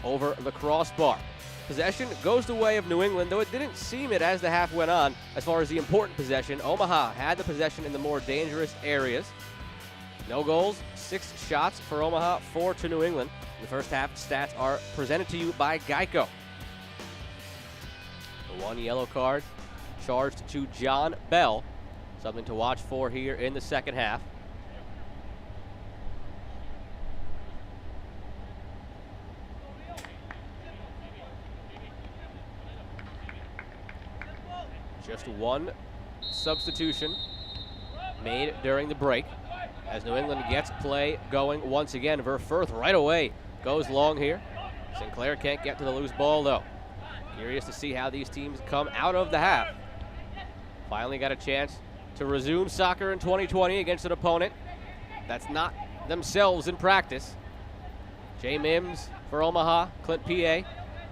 over the crossbar. Possession goes the way of New England, though it didn't seem it as the half went on. As far as the important possession, Omaha had the possession in the more dangerous areas. No goals, 6 shots for Omaha, 4 to New England. The first half stats are presented to you by Geico. The 1 yellow card charged to John Bell. Something to watch for here in the second half. Just 1 substitution made during the break as New England gets play going once again. Verfurth right away goes long here. Sinclair can't get to the loose ball though. Curious to see how these teams come out of the half. Finally got a chance to resume soccer in 2020 against an opponent that's not themselves in practice. Jay Mims for Omaha, Clint P.A.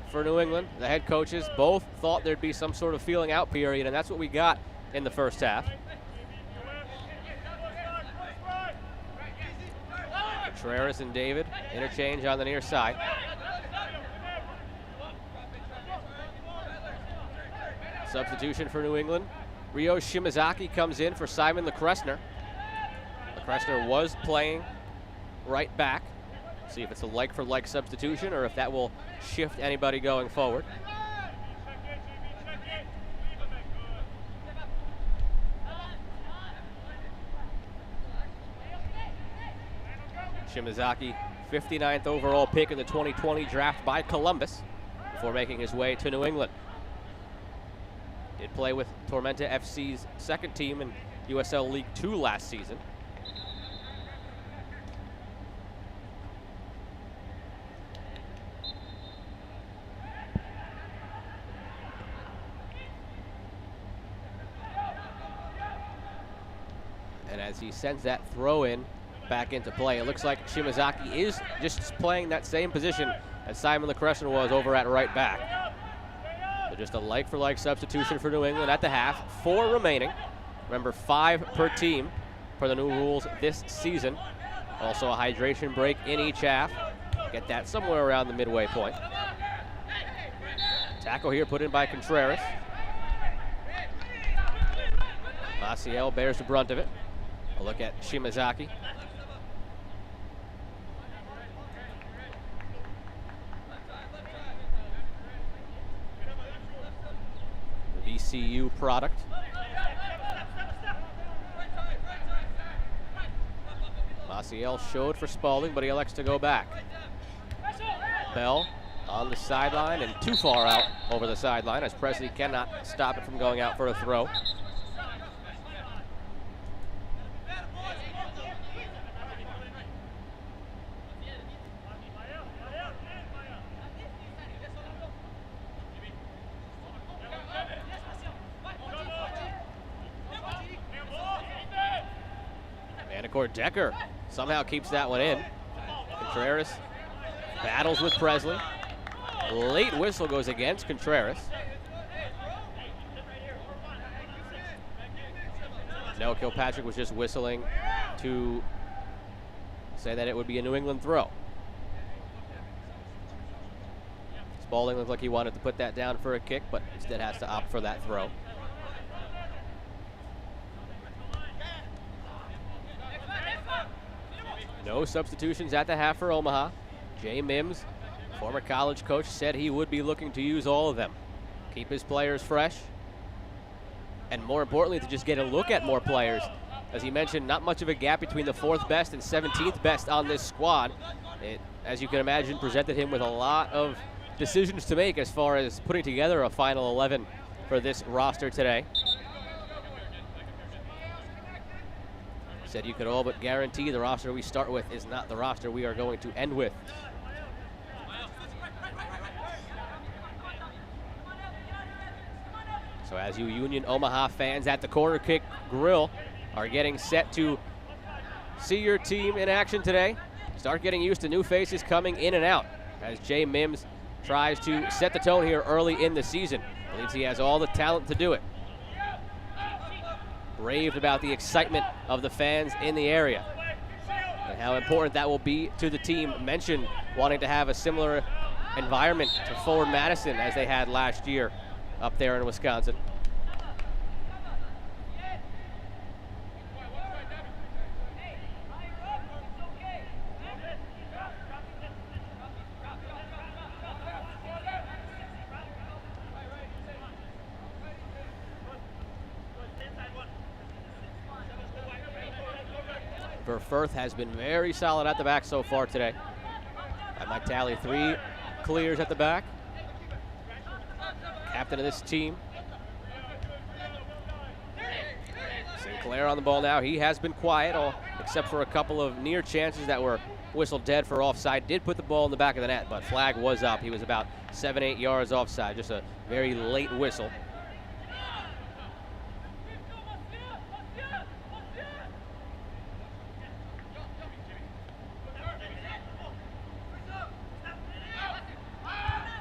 for New England. The head coaches both thought there'd be some sort of feeling out period, and that's what we got in the first half. Contreras and David interchange on the near side. Substitution for New England. Ryo Shimazaki comes in for Simon LeCressner. LeCressner was playing right back. See if it's a like-for-like substitution or if that will shift anybody going forward. Shimazaki, 59th overall pick in the 2020 draft by Columbus before making his way to New England. Did play with Tormenta FC's second team in USL League 2 last season. And as he sends that throw in back into play, it looks like Shimazaki is just playing that same position as Simon LeCressner was over at right back. So just a like-for-like substitution for New England at the half. 4 remaining. Remember, 5 per team per the new rules this season. Also a hydration break in each half. Get that somewhere around the midway point. Tackle here put in by Contreras. Maciel bears the brunt of it. A look at Shimazaki. The VCU product. Maciel showed for Spalding, but he elects to go back. Bell on the sideline and too far out over the sideline as Presley cannot stop it from going out for a throw. Decker somehow keeps that one in. Contreras battles with Presley. Late whistle goes against Contreras. No, Kilpatrick was just whistling to say that it would be a New England throw. Spalding looked like he wanted to put that down for a kick, but instead has to opt for that throw. No substitutions at the half for Omaha. Jay Mims, former college coach, said he would be looking to use all of them. Keep his players fresh. And more importantly, to just get a look at more players. As he mentioned, not much of a gap between the 4th best and 17th best on this squad. It, as you can imagine, presented him with a lot of decisions to make as far as putting together a final 11 for this roster today. Said you could all but guarantee the roster we start with is not the roster we are going to end with. So as you Union Omaha fans at the Corner Kick Grill are getting set to see your team in action today, start getting used to new faces coming in and out as Jay Mims tries to set the tone here early in the season. Believes he has all the talent to do it. Raved about the excitement of the fans in the area and how important that will be to the team. Mentioned wanting to have a similar environment to Forward Madison as they had last year up there in Wisconsin. Verfurth has been very solid at the back so far today. I might tally 3 clears at the back. Captain of this team. Sinclair on the ball now. He has been quiet, except for a couple of near chances that were whistled dead for offside. Did put the ball in the back of the net, but flag was up. He was about 7-8 yards offside. Just a very late whistle.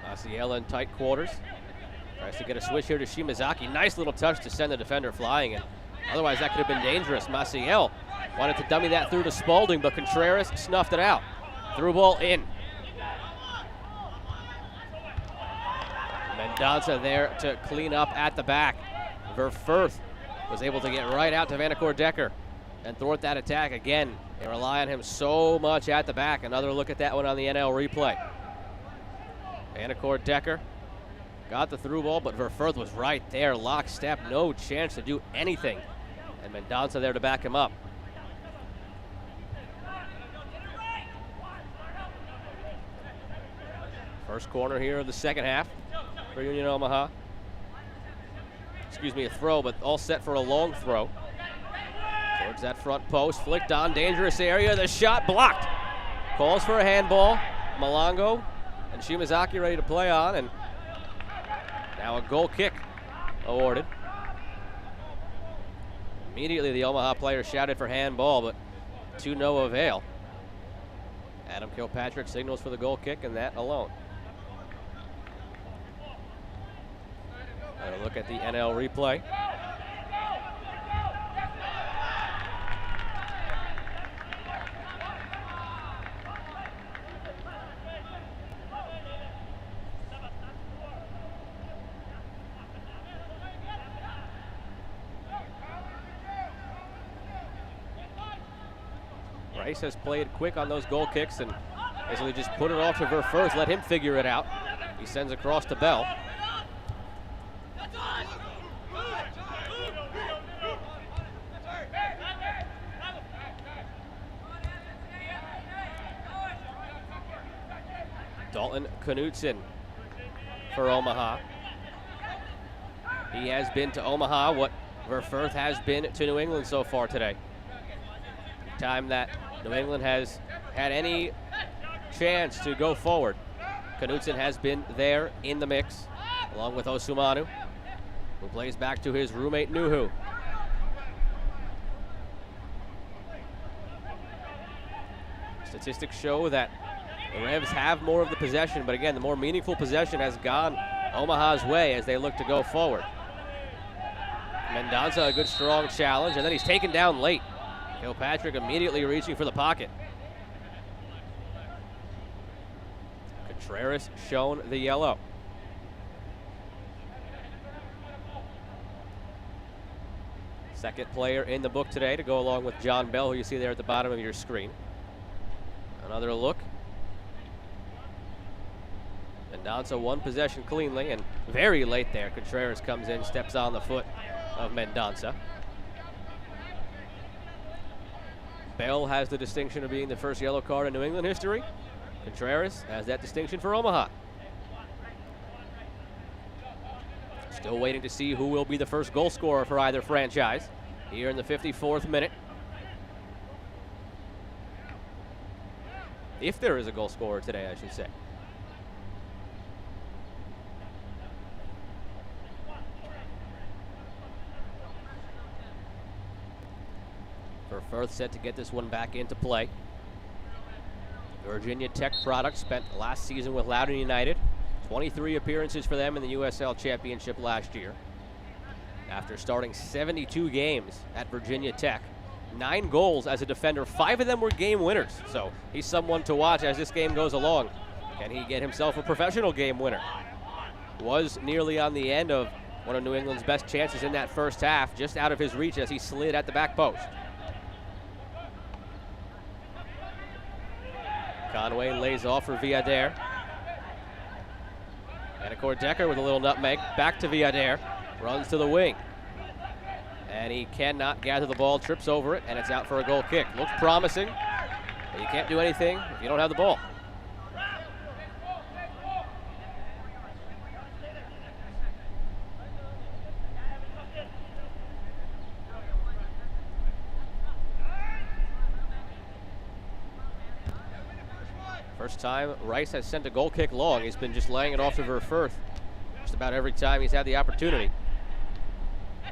Maciel in tight quarters. Tries to get a switch here to Shimazaki. Nice little touch to send the defender flying, and otherwise that could have been dangerous. Maciel wanted to dummy that through to Spalding, but Contreras snuffed it out. Through ball in. Mendonça there to clean up at the back. Verfurth was able to get right out to Vanacore Decker and thwart that attack again. They rely on him so much at the back. Another look at that one on the NL replay. Vanacore Decker got the through ball, but Verfurth was right there, lockstep, no chance to do anything. And Mendonça there to back him up. First corner here of the second half for Union Omaha. Excuse me, a throw, but all set for a long throw. Towards that front post, flicked on, dangerous area, the shot blocked. Calls for a handball. Malongo and Shimazaki ready to play on, and now a goal kick awarded. Immediately the Omaha player shouted for handball, but to no avail. Adam Kilpatrick signals for the goal kick, and that alone. And a look at the NL replay. Rice has played quick on those goal kicks and basically just put it off to Verfurth, let him figure it out. He sends across to Bell. Dalton Knutson for Omaha. He has been to Omaha what Verfurth has been to New England so far today. Time that New England has had any chance to go forward, Knutson has been there in the mix, along with Osumanu, who plays back to his roommate Nuhu. Statistics show that the Revs have more of the possession, but again, the more meaningful possession has gone Omaha's way as they look to go forward. Mendonça, a good strong challenge, and then he's taken down late. Kilpatrick immediately reaching for the pocket. Contreras shown the yellow. Second player in the book today to go along with John Bell, who you see there at the bottom of your screen. Another look. Mendonça one possession cleanly, and very late there. Contreras comes in, steps on the foot of Mendonça. Bell has the distinction of being the first yellow card in New England history. Contreras has that distinction for Omaha. Still waiting to see who will be the first goal scorer for either franchise here in the 54th minute. If there is a goal scorer today, I should say. Verfurth set to get this one back into play. Virginia Tech product, spent last season with Loudoun United. 23 appearances for them in the USL Championship last year. After starting 72 games at Virginia Tech, 9 goals as a defender, 5 of them were game winners. So he's someone to watch as this game goes along. Can he get himself a professional game winner? Was nearly on the end of one of New England's best chances in that first half, just out of his reach as he slid at the back post. Conway lays off for Villader. Vanacore Decker with a little nutmeg. Back to Villader. Runs to the wing. And he cannot gather the ball, trips over it, and it's out for a goal kick. Looks promising, but you can't do anything if you don't have the ball. First time Rice has sent a goal kick long. He's been just laying it off to Verfurth just about every time he's had the opportunity.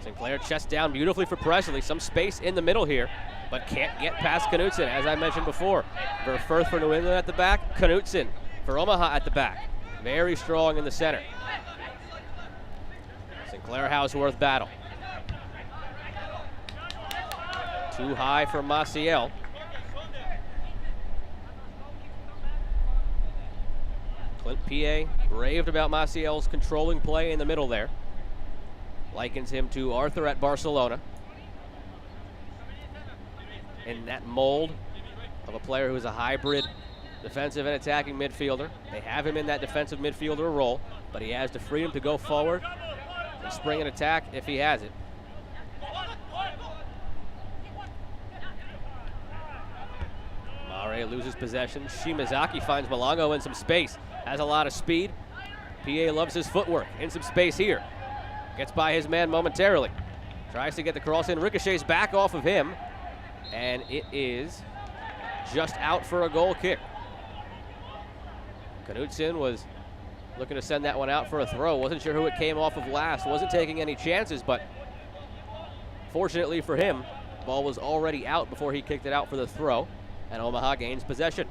Sinclair chest down beautifully for Presley. Some space in the middle here, but can't get past Knutson, as I mentioned before. Verfurth for New England at the back. Knutson for Omaha at the back. Very strong in the center. Sinclair-Hausworth battle. Too high for Maciel. Clint P.A. raved about Maciel's controlling play in the middle there. Likens him to Arthur at Barcelona. In that mold of a player who is a hybrid defensive and attacking midfielder. They have him in that defensive midfielder role, but he has the freedom to go forward and spring an attack if he has it. Mare loses possession. Shimazaki finds Malongo in some space. Has a lot of speed. PA loves his footwork. In some space here. Gets by his man momentarily. Tries to get the cross in. Ricochets back off of him. And it is just out for a goal kick. Knutson was looking to send that one out for a throw. Wasn't sure who it came off of last. Wasn't taking any chances, but fortunately for him, the ball was already out before he kicked it out for the throw. And Omaha gains possession.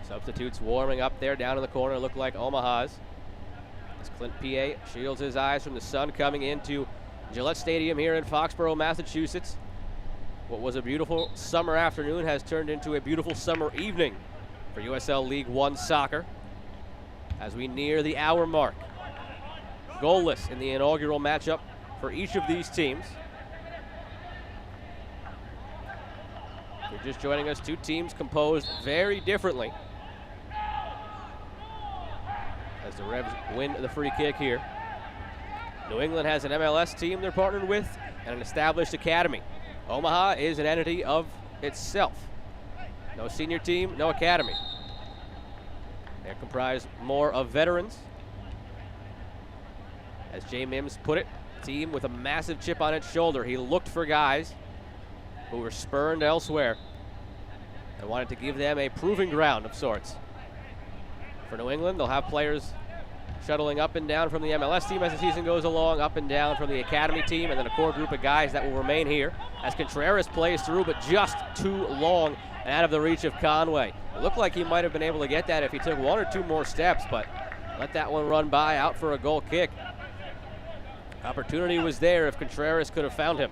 Substitutes warming up there down in the corner look like Omaha's. As Clint P.A. shields his eyes from the sun coming into Gillette Stadium here in Foxborough, Massachusetts. What was a beautiful summer afternoon has turned into a beautiful summer evening for USL League One soccer as we near the hour mark. Goalless in the inaugural matchup for each of these teams. If you're just joining us, two teams composed very differently. As the Revs win the free kick here. New England has an MLS team they're partnered with and an established academy. Omaha is an entity of itself. No senior team, no academy. They're comprised more of veterans. As Jay Mims put it, a team with a massive chip on its shoulder. He looked for guys who were spurned elsewhere and wanted to give them a proving ground of sorts. For New England, they'll have players shuttling up and down from the MLS team as the season goes along, up and down from the academy team, and then a core group of guys that will remain here as Contreras plays through, but just too long and out of the reach of Conway. It looked like he might have been able to get that if he took one or two more steps, but let that one run by, out for a goal kick. Opportunity was there if Contreras could have found him.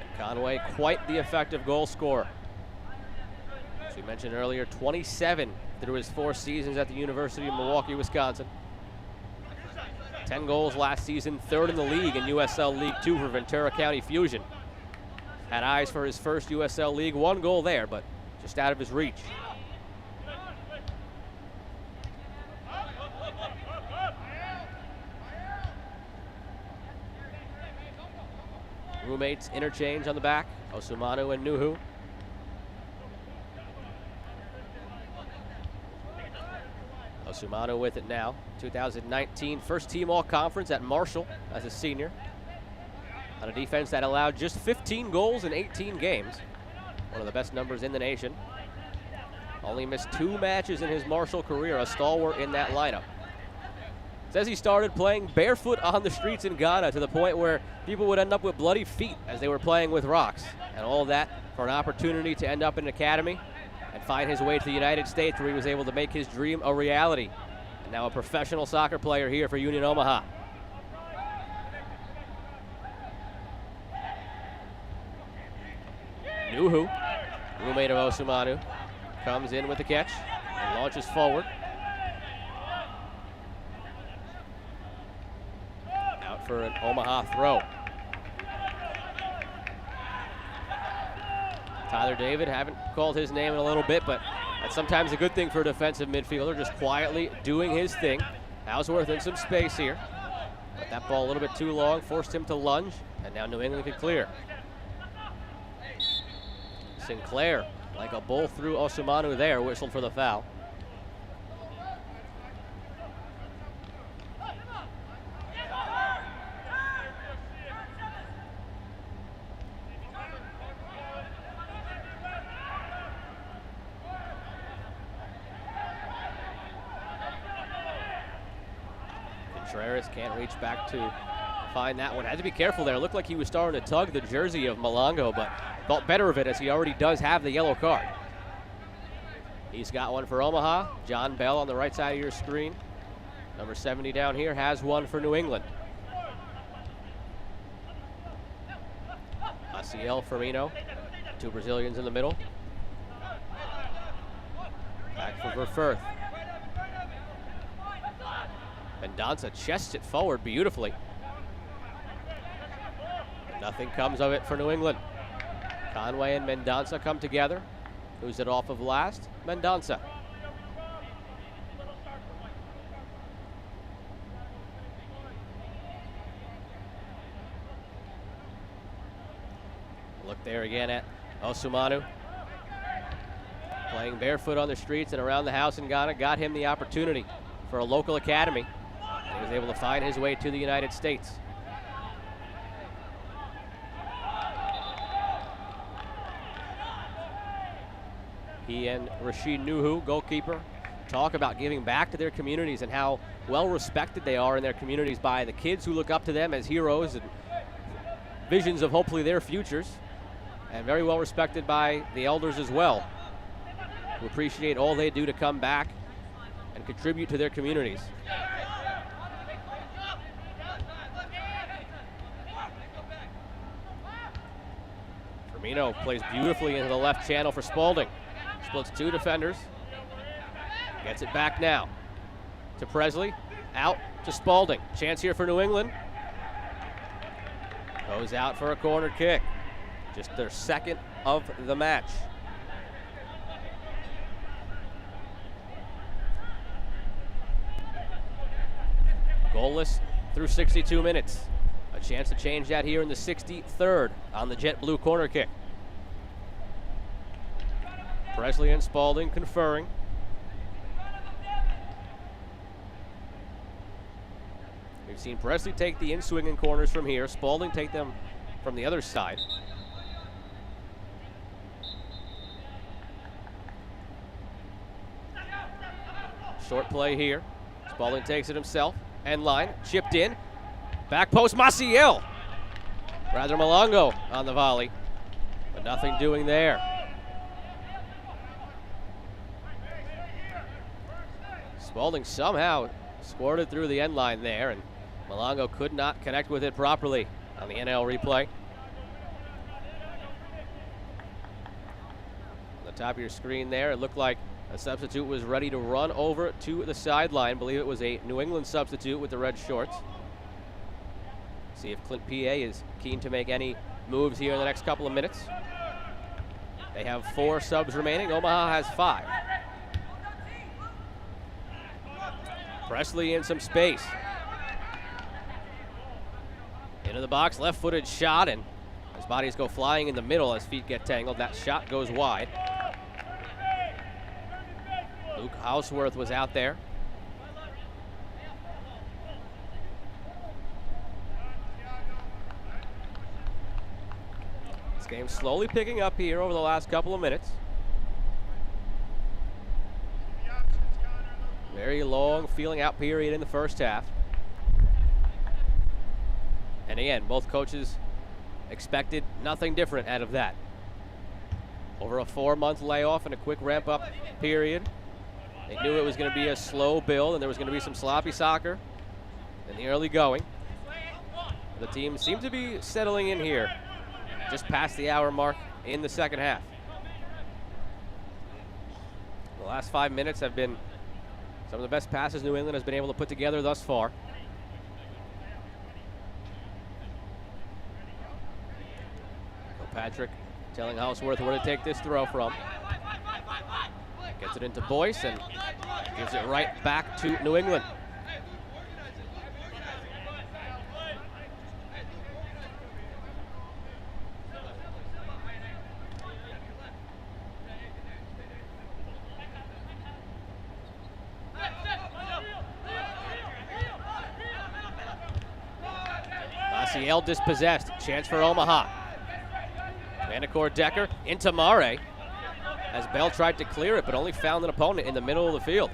And Conway, quite the effective goal scorer. As we mentioned earlier, 27 through his 4 seasons at the University of Milwaukee, Wisconsin. 10 goals last season, 3rd in the league in USL League 2 for Ventura County Fusion. Had eyes for his first USL League 1 goal there, but just out of his reach. Roommates interchange on the back, Osumanu and Nuhu. Osumanu with it now. 2019 first team all-conference at Marshall as a senior. On a defense that allowed just 15 goals in 18 games. One of the best numbers in the nation. Only missed 2 matches in his Marshall career, a stalwart in that lineup. Says he started playing barefoot on the streets in Ghana to the point where people would end up with bloody feet as they were playing with rocks. And all of that for an opportunity to end up in an academy and find his way to the United States, where he was able to make his dream a reality. And now a professional soccer player here for Union Omaha. Nuhu, roommate of Osumanu, comes in with the catch and launches forward. Out for an Omaha throw. Tyler David, haven't called his name in a little bit, but that's sometimes a good thing for a defensive midfielder, just quietly doing his thing. Hausworth in some space here. But that ball a little bit too long, forced him to lunge, and now New England could clear. Sinclair, like a bull through Osumanu there, whistled for the foul. Contreras can't reach back to find that one. Had to be careful there. Looked like he was starting to tug the jersey of Malongo, but thought better of it as he already does have the yellow card. He's got one for Omaha. John Bell on the right side of your screen. Number 70 down here has one for New England. Maciel, Firmino, two Brazilians in the middle. Back for Verfurth. Mendonça chests it forward beautifully. Nothing comes of it for New England. Conway and Mendonça come together. Who's it off of last? Mendonça. Look there again at Osumanu. Playing barefoot on the streets and around the house in Ghana got him the opportunity for a local academy. He was able to find his way to the United States. He and Rashid Nuhu, goalkeeper, talk about giving back to their communities and how well respected they are in their communities by the kids who look up to them as heroes and visions of hopefully their futures, and very well respected by the elders as well, who appreciate all they do to come back and contribute to their communities. Firmino plays beautifully into the left channel for Spalding. Splits two defenders. Gets it back now to Presley. Out to Spalding. Chance here for New England. Goes out for a corner kick. Just their second of the match. Goalless through 62 minutes. A chance to change that here in the 63rd on the jet blue corner kick. Presley and Spalding conferring. We've seen Presley take the in-swinging corners from here. Spalding take them from the other side. Short play here. Spalding takes it himself. End line, chipped in. Back post, Maciel. Rather Malongo on the volley, but nothing doing there. Spalding somehow squirted through the end line there, and Malongo could not connect with it properly on the NL replay. On the top of your screen there, it looked like a substitute was ready to run over to the sideline. I believe it was a New England substitute with the red shorts. See if Clint PA is keen to make any moves here in the next couple of minutes. They have 4 subs remaining. Omaha has 5. Presley in some space. Into the box, left-footed shot, and his bodies go flying in the middle as feet get tangled. That shot goes wide. Luke Houseworth was out there. This game's slowly picking up here over the last couple of minutes. Very long feeling out period in the first half. And again, both coaches expected nothing different out of that. Over a 4-month layoff and a quick ramp-up period, they knew it was going to be a slow build and there was going to be some sloppy soccer in the early going. The team seemed to be settling in here just past the hour mark in the second half. The last 5 minutes have been some of the best passes New England has been able to put together thus far. Patrick telling Houseworth where to take this throw from. Gets it into Boyce and gives it right back to New England. Maciel dispossessed. Chance for Omaha. Vandercourt Decker into Mare as Bell tried to clear it, but only found an opponent in the middle of the field.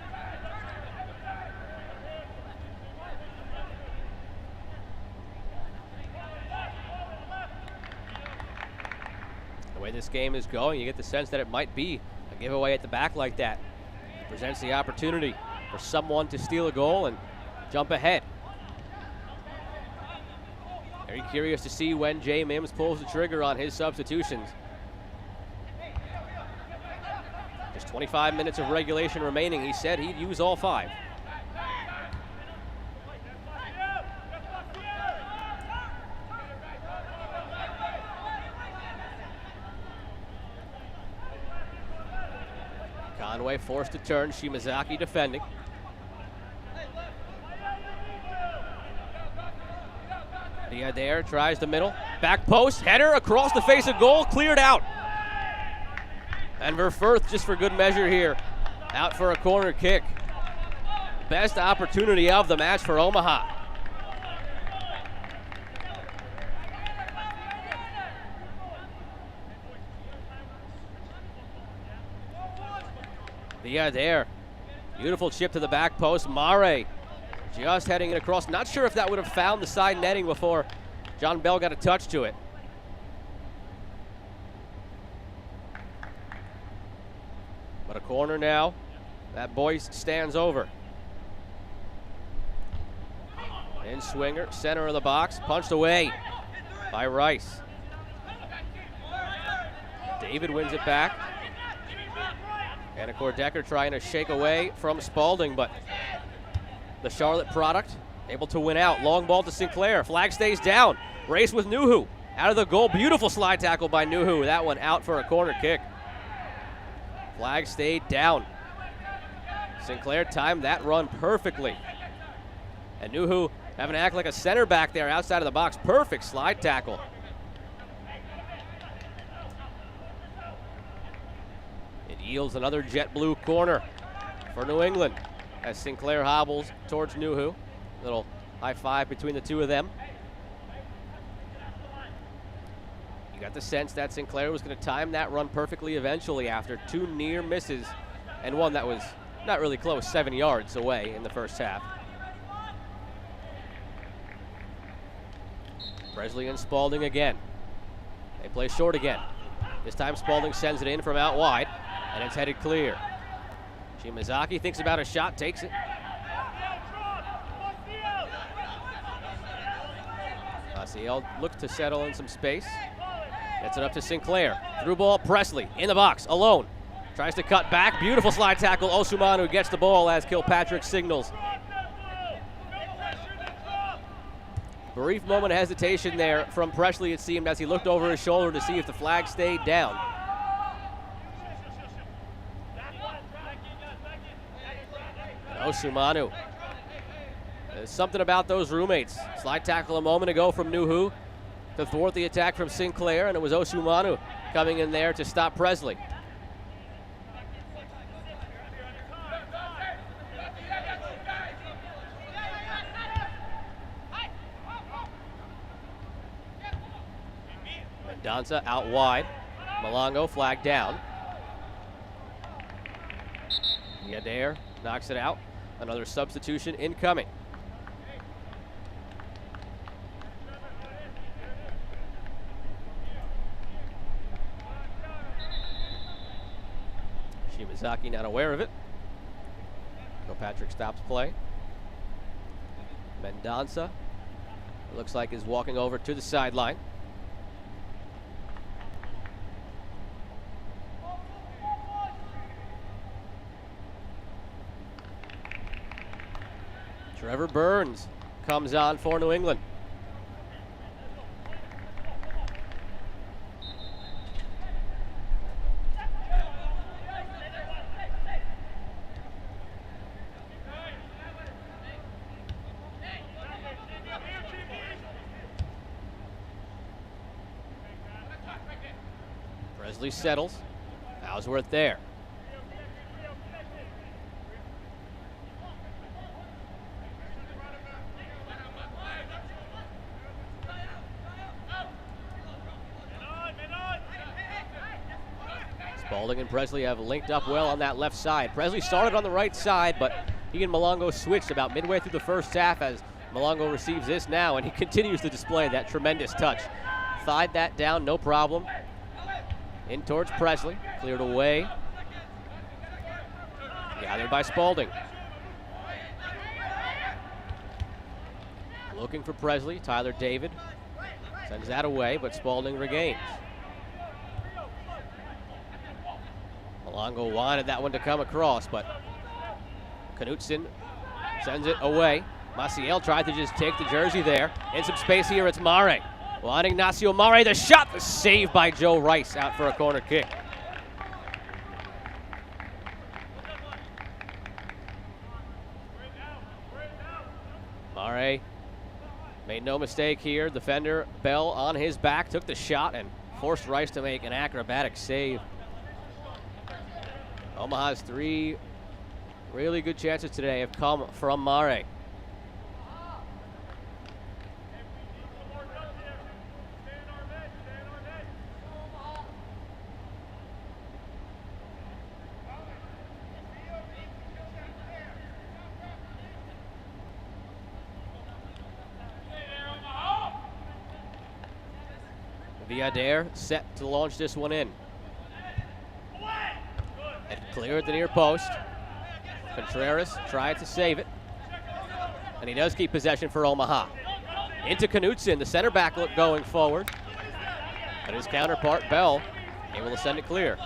The way this game is going, you get the sense that it might be a giveaway at the back like that. It presents the opportunity for someone to steal a goal and jump ahead. Very curious to see when Jay Mims pulls the trigger on his substitutions. Just 25 minutes of regulation remaining. He said he'd use all 5. Conway forced to turn. Shimazaki defending. There tries the middle. Back post. Header across the face of goal. Cleared out. And Verfurth, just for good measure here, out for a corner kick. Best opportunity of the match for Omaha. There. Beautiful chip to the back post. Mare just heading it across. Not sure if that would have found the side netting before John Bell got a touch to it. But a corner now. That Boyce stands over. In swinger, center of the box, punched away by Rice. David wins it back. Vandercourt Decker trying to shake away from Spalding, but the Charlotte product able to win out. Long ball to Sinclair. Flag stays down. Race with Nuhu. Out of the goal. Beautiful slide tackle by Nuhu. That one out for a corner kick. Flag stayed down. Sinclair timed that run perfectly. And Nuhu having to act like a center back there outside of the box. Perfect slide tackle. It yields another jet blue corner for New England as Sinclair hobbles towards Nuhu. Little high five between the two of them. You got the sense that Sinclair was going to time that run perfectly eventually after 2 near misses and one that was not really close, 7 yards away in the first half. Presley and Spalding again. They play short again. This time Spalding sends it in from out wide, and it's headed clear. Shimazaki thinks about a shot, takes it. Maciel looked to settle in some space. Gets it up to Sinclair. Through ball, Presley in the box, alone. Tries to cut back. Beautiful slide tackle. Osumanu gets the ball as Kilpatrick signals. Brief moment of hesitation there from Presley, it seemed, as he looked over his shoulder to see if the flag stayed down. Osumanu. There's something about those roommates. Slide tackle a moment ago from Nuhu to thwart the attack from Sinclair, and it was Osumanu coming in there to stop Presley. Mendonça out wide. Malongo flagged down. Yadair knocks it out. Another substitution incoming. Shimazaki not aware of it. Kilpatrick stops play. Mendonça, it looks like, is walking over to the sideline. Trevor Burns comes on for New England. Presley settles. Ellsworth there. Spalding and Presley have linked up well on that left side. Presley started on the right side, but he and Malongo switched about midway through the first half as Malongo receives this now, and he continues to display that tremendous touch. Thighed that down, no problem. In towards Presley, cleared away. Gathered by Spalding. Looking for Presley, Tyler David sends that away, but Spalding regains. Malongo wanted that one to come across, but Knutson sends it away. Maciel tried to just take the jersey there. In some space here, it's Mare. Juan Ignacio Mare, the shot, the save by Joe Rice out for a corner kick. Mare made no mistake here. Defender Bell on his back, took the shot and forced Rice to make an acrobatic save. Omaha's 3 really good chances today have come from Mare. Villader set to launch this one in. And clear at the near post. Contreras tried to save it. And he does keep possession for Omaha. Into Knutson, the center back look going forward. But his counterpart, Bell, able to send it clear.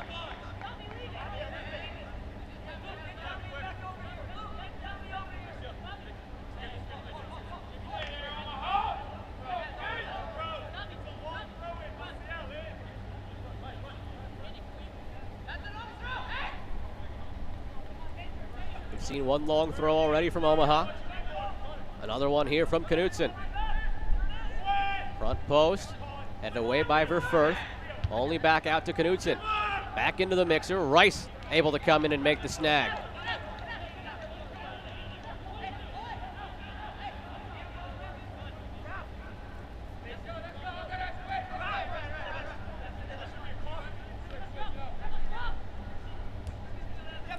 Seen one long throw already from Omaha. Another one here from Knutson. Front post, and away by Verfurth. Only back out to Knutson. Back into the mixer. Rice able to come in and make the snag.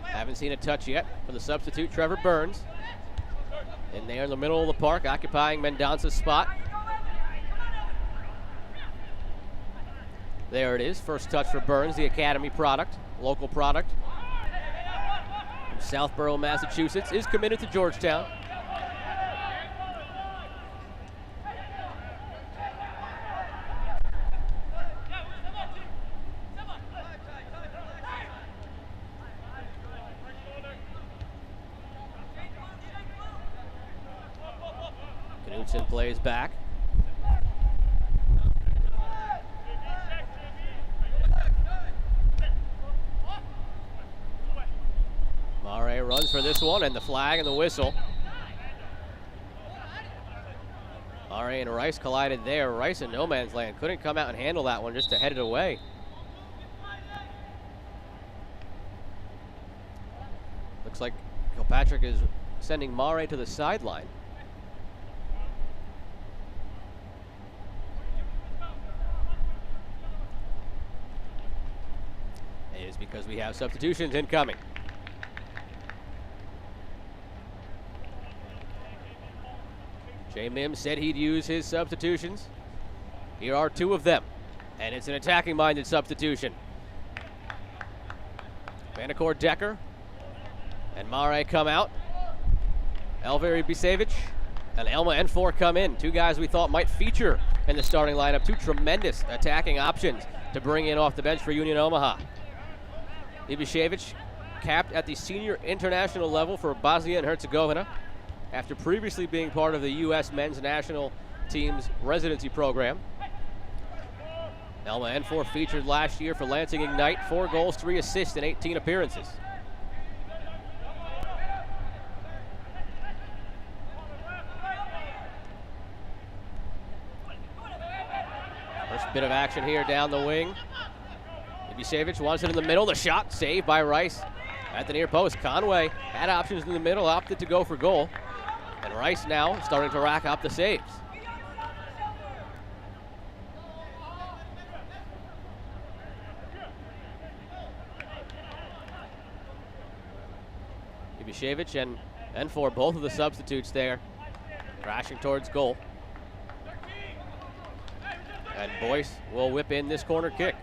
Haven't seen a touch yet for the substitute, Trevor Burns. In there in the middle of the park, occupying Mendonca's spot. There it is, first touch for Burns, the academy product, local product. From Southborough, Massachusetts, is committed to Georgetown. Knutson plays back. Mare runs for this one, and the flag and the whistle. Mare and Rice collided there. Rice in no man's land. Couldn't come out and handle that one, just to head it away. Looks like Kilpatrick is sending Mare to the sideline. It is because we have substitutions incoming. Jay Mims said he'd use his substitutions. Here are 2 of them, and it's an attacking-minded substitution. Vanacore Decker and Mare come out. Elveri Bisevich and Elma Enfor come in. 2 guys we thought might feature in the starting lineup. 2 tremendous attacking options to bring in off the bench for Union Omaha. Ibišević capped at the senior international level for Bosnia and Herzegovina after previously being part of the U.S. men's national team's residency program. Elma Enfor featured last year for Lansing Ignite, 4 goals, 3 assists in 18 appearances. First bit of action here down the wing. Ibišević wants it in the middle. The shot saved by Rice at the near post. Conway had options in the middle, opted to go for goal. And Rice now starting to rack up the saves. Ibishevich and for both of the substitutes there, crashing towards goal. And Boyce will whip in this corner kick.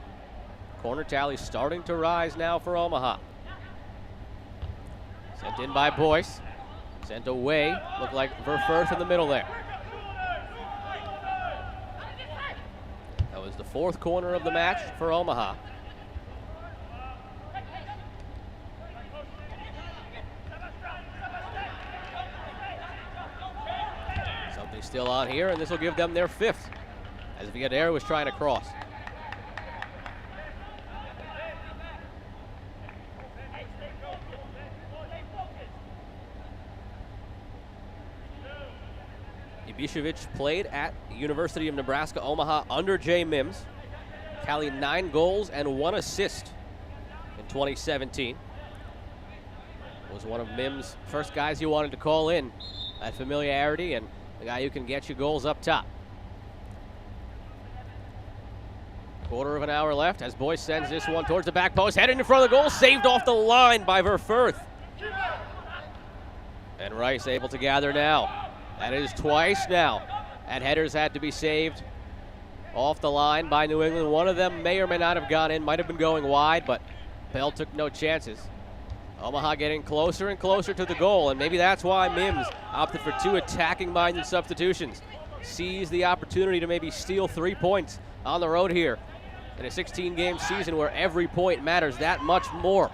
Corner tally starting to rise now for Omaha. Sent in by Boyce. Sent away. Looked like Verfurth in the middle there. That was the fourth corner of the match for Omaha. Something still on here, and this will give them their fifth, as Villadere was trying to cross. Ibishevich played at University of Nebraska Omaha under Jay Mims. Tallied 9 goals and 1 assist in 2017. Was one of Mims' first guys you wanted to call in. That familiarity and the guy who can get you goals up top. Quarter of an hour left as Boyce sends this one towards the back post. Headed in front of the goal, saved off the line by Verfurth. And Rice able to gather now. That is twice now. And headers had to be saved off the line by New England. One of them may or may not have gone in, might have been going wide, but Bell took no chances. Omaha getting closer and closer to the goal, and maybe that's why Mims opted for 2 attacking-minded substitutions. Seized the opportunity to maybe steal 3 points on the road here in a 16-game season where every point matters that much more.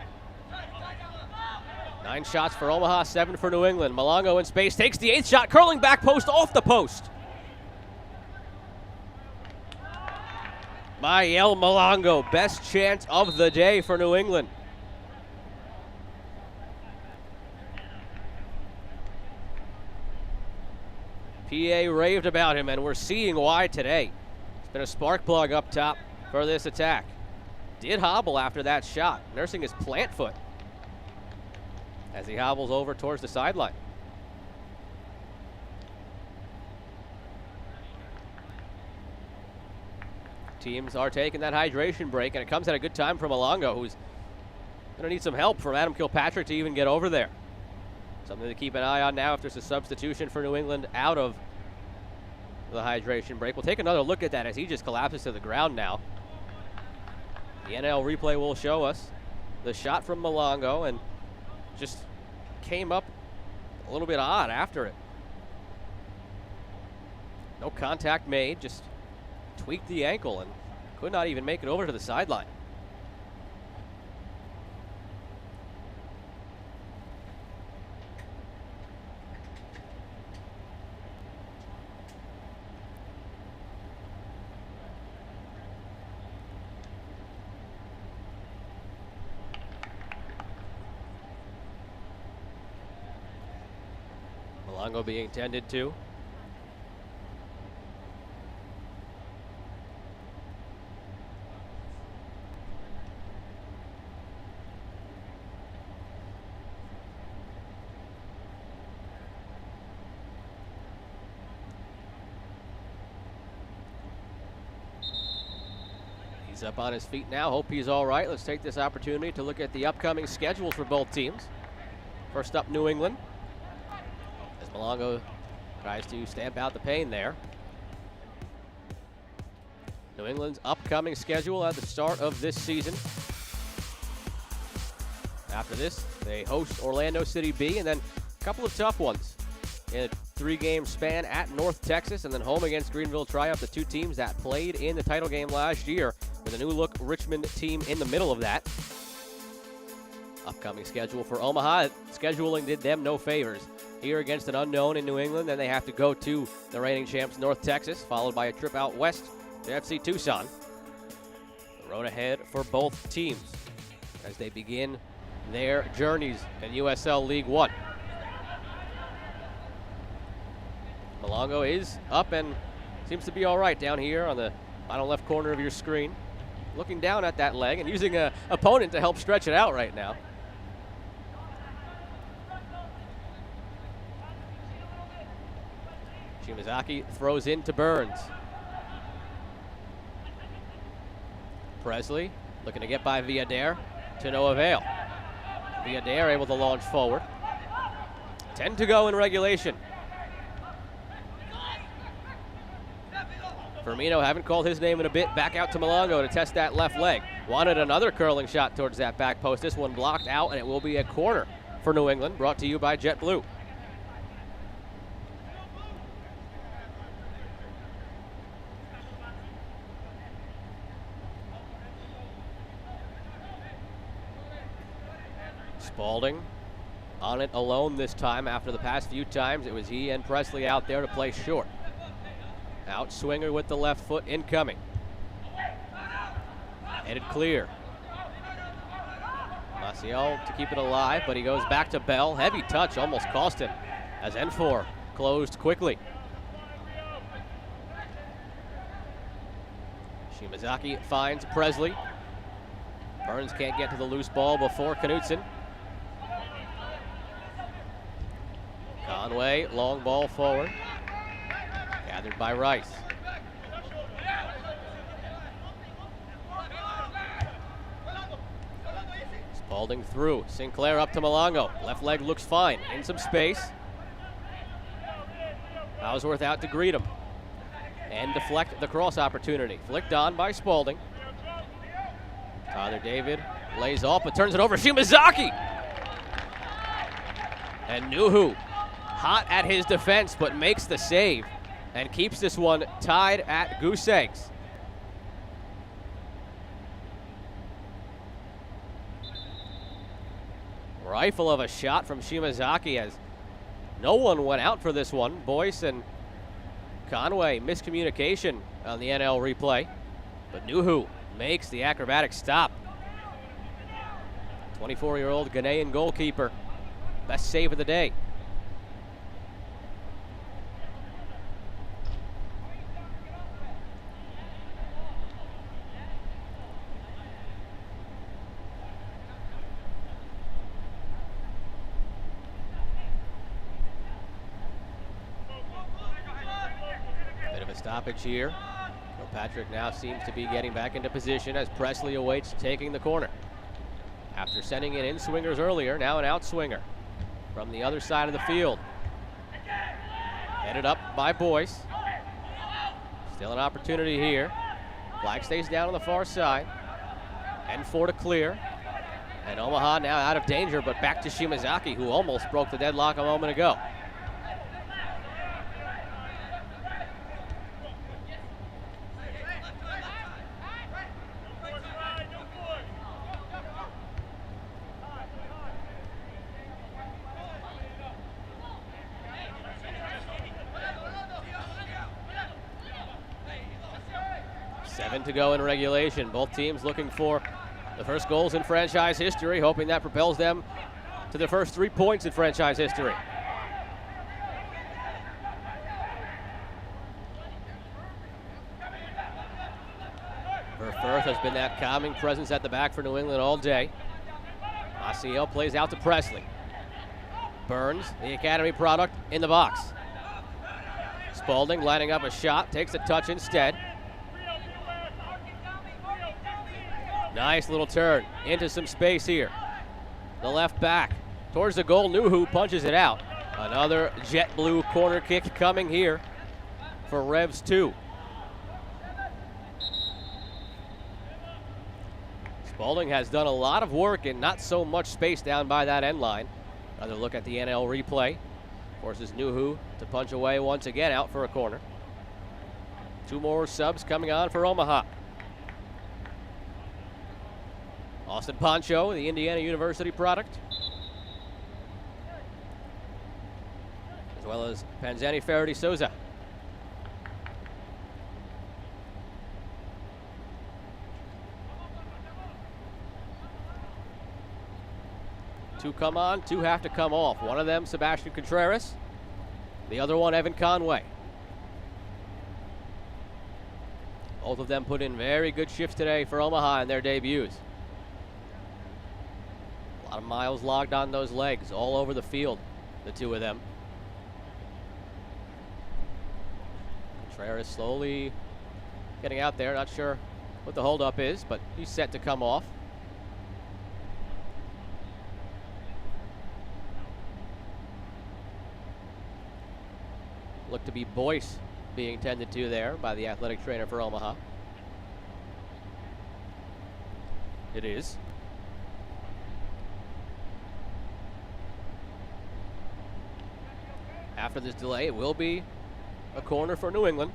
9 shots for Omaha, 7 for New England. Malongo in space, takes the 8th shot, curling back post off the post. Mael Malongo, best chance of the day for New England. PA raved about him, and we're seeing why today. It's been a spark plug up top for this attack. Did hobble after that shot, nursing his plant foot as he hobbles over towards the sideline. Teams are taking that hydration break, and it comes at a good time for Malongo, who's going to need some help from Adam Kilpatrick to even get over there. Something to keep an eye on now if there's a substitution for New England out of the hydration break. We'll take another look at that as he just collapses to the ground now. The NL replay will show us the shot from Malongo, and just came up a little bit odd after it. No contact made, just tweaked the ankle and could not even make it over to the sideline. Malongo being tended to. He's up on his feet now. Hope he's all right. Let's take this opportunity to look at the upcoming schedules for both teams. First up, New England. As Malongo tries to stamp out the pain there. New England's upcoming schedule at the start of this season. After this, they host Orlando City B, and then a couple of tough ones in a 3-game span at North Texas, and then home against Greenville Triumph, the 2 teams that played in the title game last year, with a new-look Richmond team in the middle of that. Upcoming schedule for Omaha. Scheduling did them no favors. Here against an unknown in New England, then they have to go to the reigning champs North Texas, followed by a trip out west to FC Tucson. The road ahead for both teams as they begin their journeys in USL League One. Malongo is up and seems to be all right down here on the bottom left corner of your screen. Looking down at that leg and using an opponent to help stretch it out right now. Shimazaki throws into Burns. Presley looking to get by Villadere to no avail. Villadere able to launch forward. 10 to go in regulation. Firmino, haven't called his name in a bit. Back out to Malongo to test that left leg. Wanted another curling shot towards that back post. This one blocked out, and it will be a corner for New England, brought to you by JetBlue. Spalding on it alone this time. After the past few times, it was he and Presley out there to play short. Out swinger with the left foot incoming. Headed clear. Maciel to keep it alive, but he goes back to Bell. Heavy touch almost cost him as N4 closed quickly. Shimazaki finds Presley. Burns can't get to the loose ball before Knutson. Conway, long ball forward. Gathered by Rice. Spalding through. Sinclair up to Malongo. Left leg looks fine. In some space. Houseworth out to greet him. And deflect the cross opportunity. Flicked on by Spalding. Tyler David lays off but turns it over. Shimazaki! And Nuhu hot at his defense but makes the save and keeps this one tied at goose eggs. Rifle of a shot from Shimazaki as no one went out for this one. Boyce and Conway miscommunication on the NL replay, but Nuhu makes the acrobatic stop. 24-year-old Ghanaian goalkeeper, best save of the day. Bit of a stoppage here. Patrick now seems to be getting back into position as Presley awaits taking the corner. After sending it in swingers earlier, now an out swinger from the other side of the field. Headed up by Boyce. Still an opportunity here. Flag stays down on the far side. N4 to clear. And Omaha now out of danger, but back to Shimazaki, who almost broke the deadlock a moment ago. To go in regulation. Both teams looking for the first goals in franchise history, hoping that propels them to the first 3 points in franchise history. Firth has been that calming presence at the back for New England all day. Maciel plays out to Presley. Burns, the academy product, in the box. Spalding lining up a shot, takes a touch instead. Nice little turn into some space here. The left back towards the goal. Nuhu punches it out. Another JetBlue corner kick coming here for Revs 2. Spalding has done a lot of work and not so much space down by that end line. Another look at the NL replay. Forces Nuhu to punch away once again out for a corner. 2 more subs coming on for Omaha. Austin Poncho, the Indiana University product, as well as Panzani Faraday Souza. Two come on, 2 have to come off. One of them, Sebastian Contreras. The other one, Evan Conway. Both of them put in very good shifts today for Omaha in their debuts. A lot of miles logged on those legs all over the field, the 2 of them. Contreras slowly getting out there. Not sure what the holdup is, but he's set to come off. Looked to be Boyce being tended to there by the athletic trainer for Omaha. It is. After this delay, it will be a corner for New England.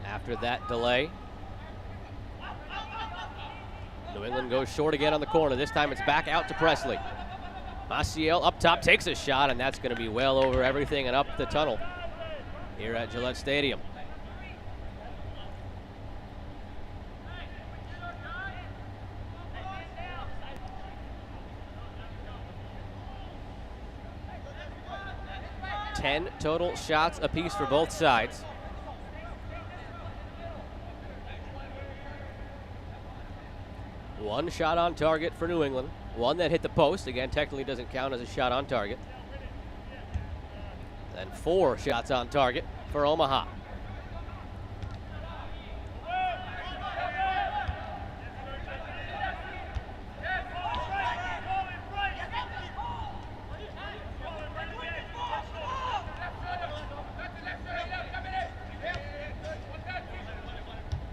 After that delay, New England goes short again on the corner. This time it's back out to Presley. Maciel up top takes a shot, and that's going to be well over everything and up the tunnel here at Gillette Stadium. Ten total shots apiece for both sides. One shot on target for New England. One that hit the post. Again, technically doesn't count as a shot on target. Then 4 shots on target for Omaha.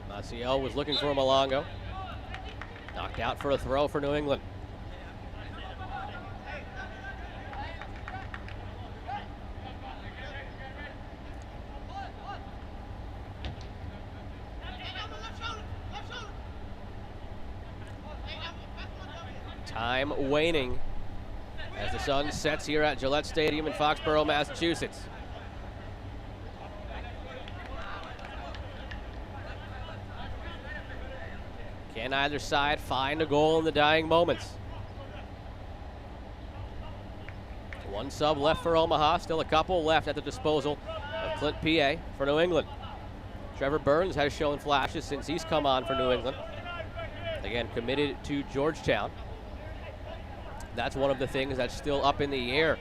Maciel was looking for Malongo. Knocked out for a throw for New England. Time waning as the sun sets here at Gillette Stadium in Foxborough, Massachusetts. Can either side find a goal in the dying moments? One sub left for Omaha, still a couple left at the disposal of Clint PA for New England. Trevor Burns has shown flashes since he's come on for New England. Again, committed to Georgetown. That's one of the things that's still up in the air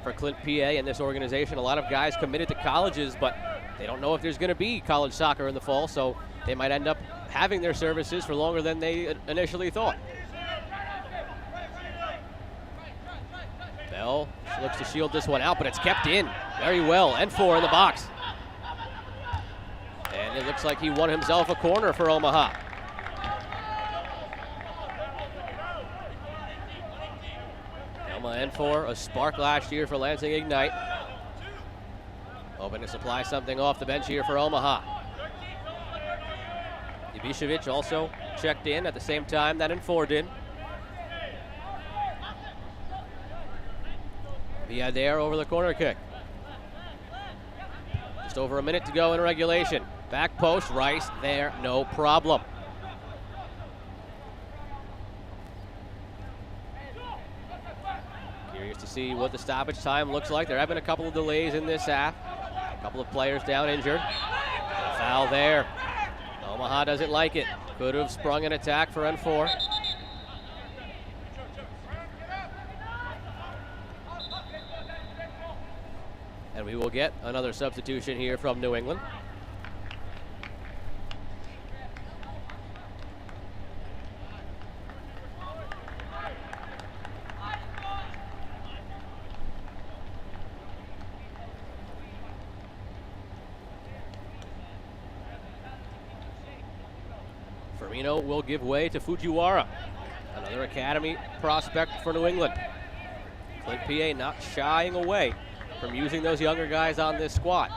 for Clint PA and this organization. A lot of guys committed to colleges, but they don't know if there's going to be college soccer in the fall, so they might end up having their services for longer than they initially thought. Bell looks to shield this one out, but it's kept in very well. N4 in the box. And it looks like he won himself a corner for Omaha. N4, a spark last year for Lansing Ignite. Hoping to supply something off the bench here for Omaha. Ibišević also checked in at the same time that N4 did. Viader over the corner kick. Just over a minute to go in regulation. Back post, Rice there, no problem. Curious to see what the stoppage time looks like. There have been a couple of delays in this half. A couple of players down injured. A foul there. Omaha doesn't like it. Could have sprung an attack for N4. And we will get another substitution here from New England. Firmino will give way to Fujiwara, another academy prospect for New England. Clint PA not shying away from using those younger guys on this squad.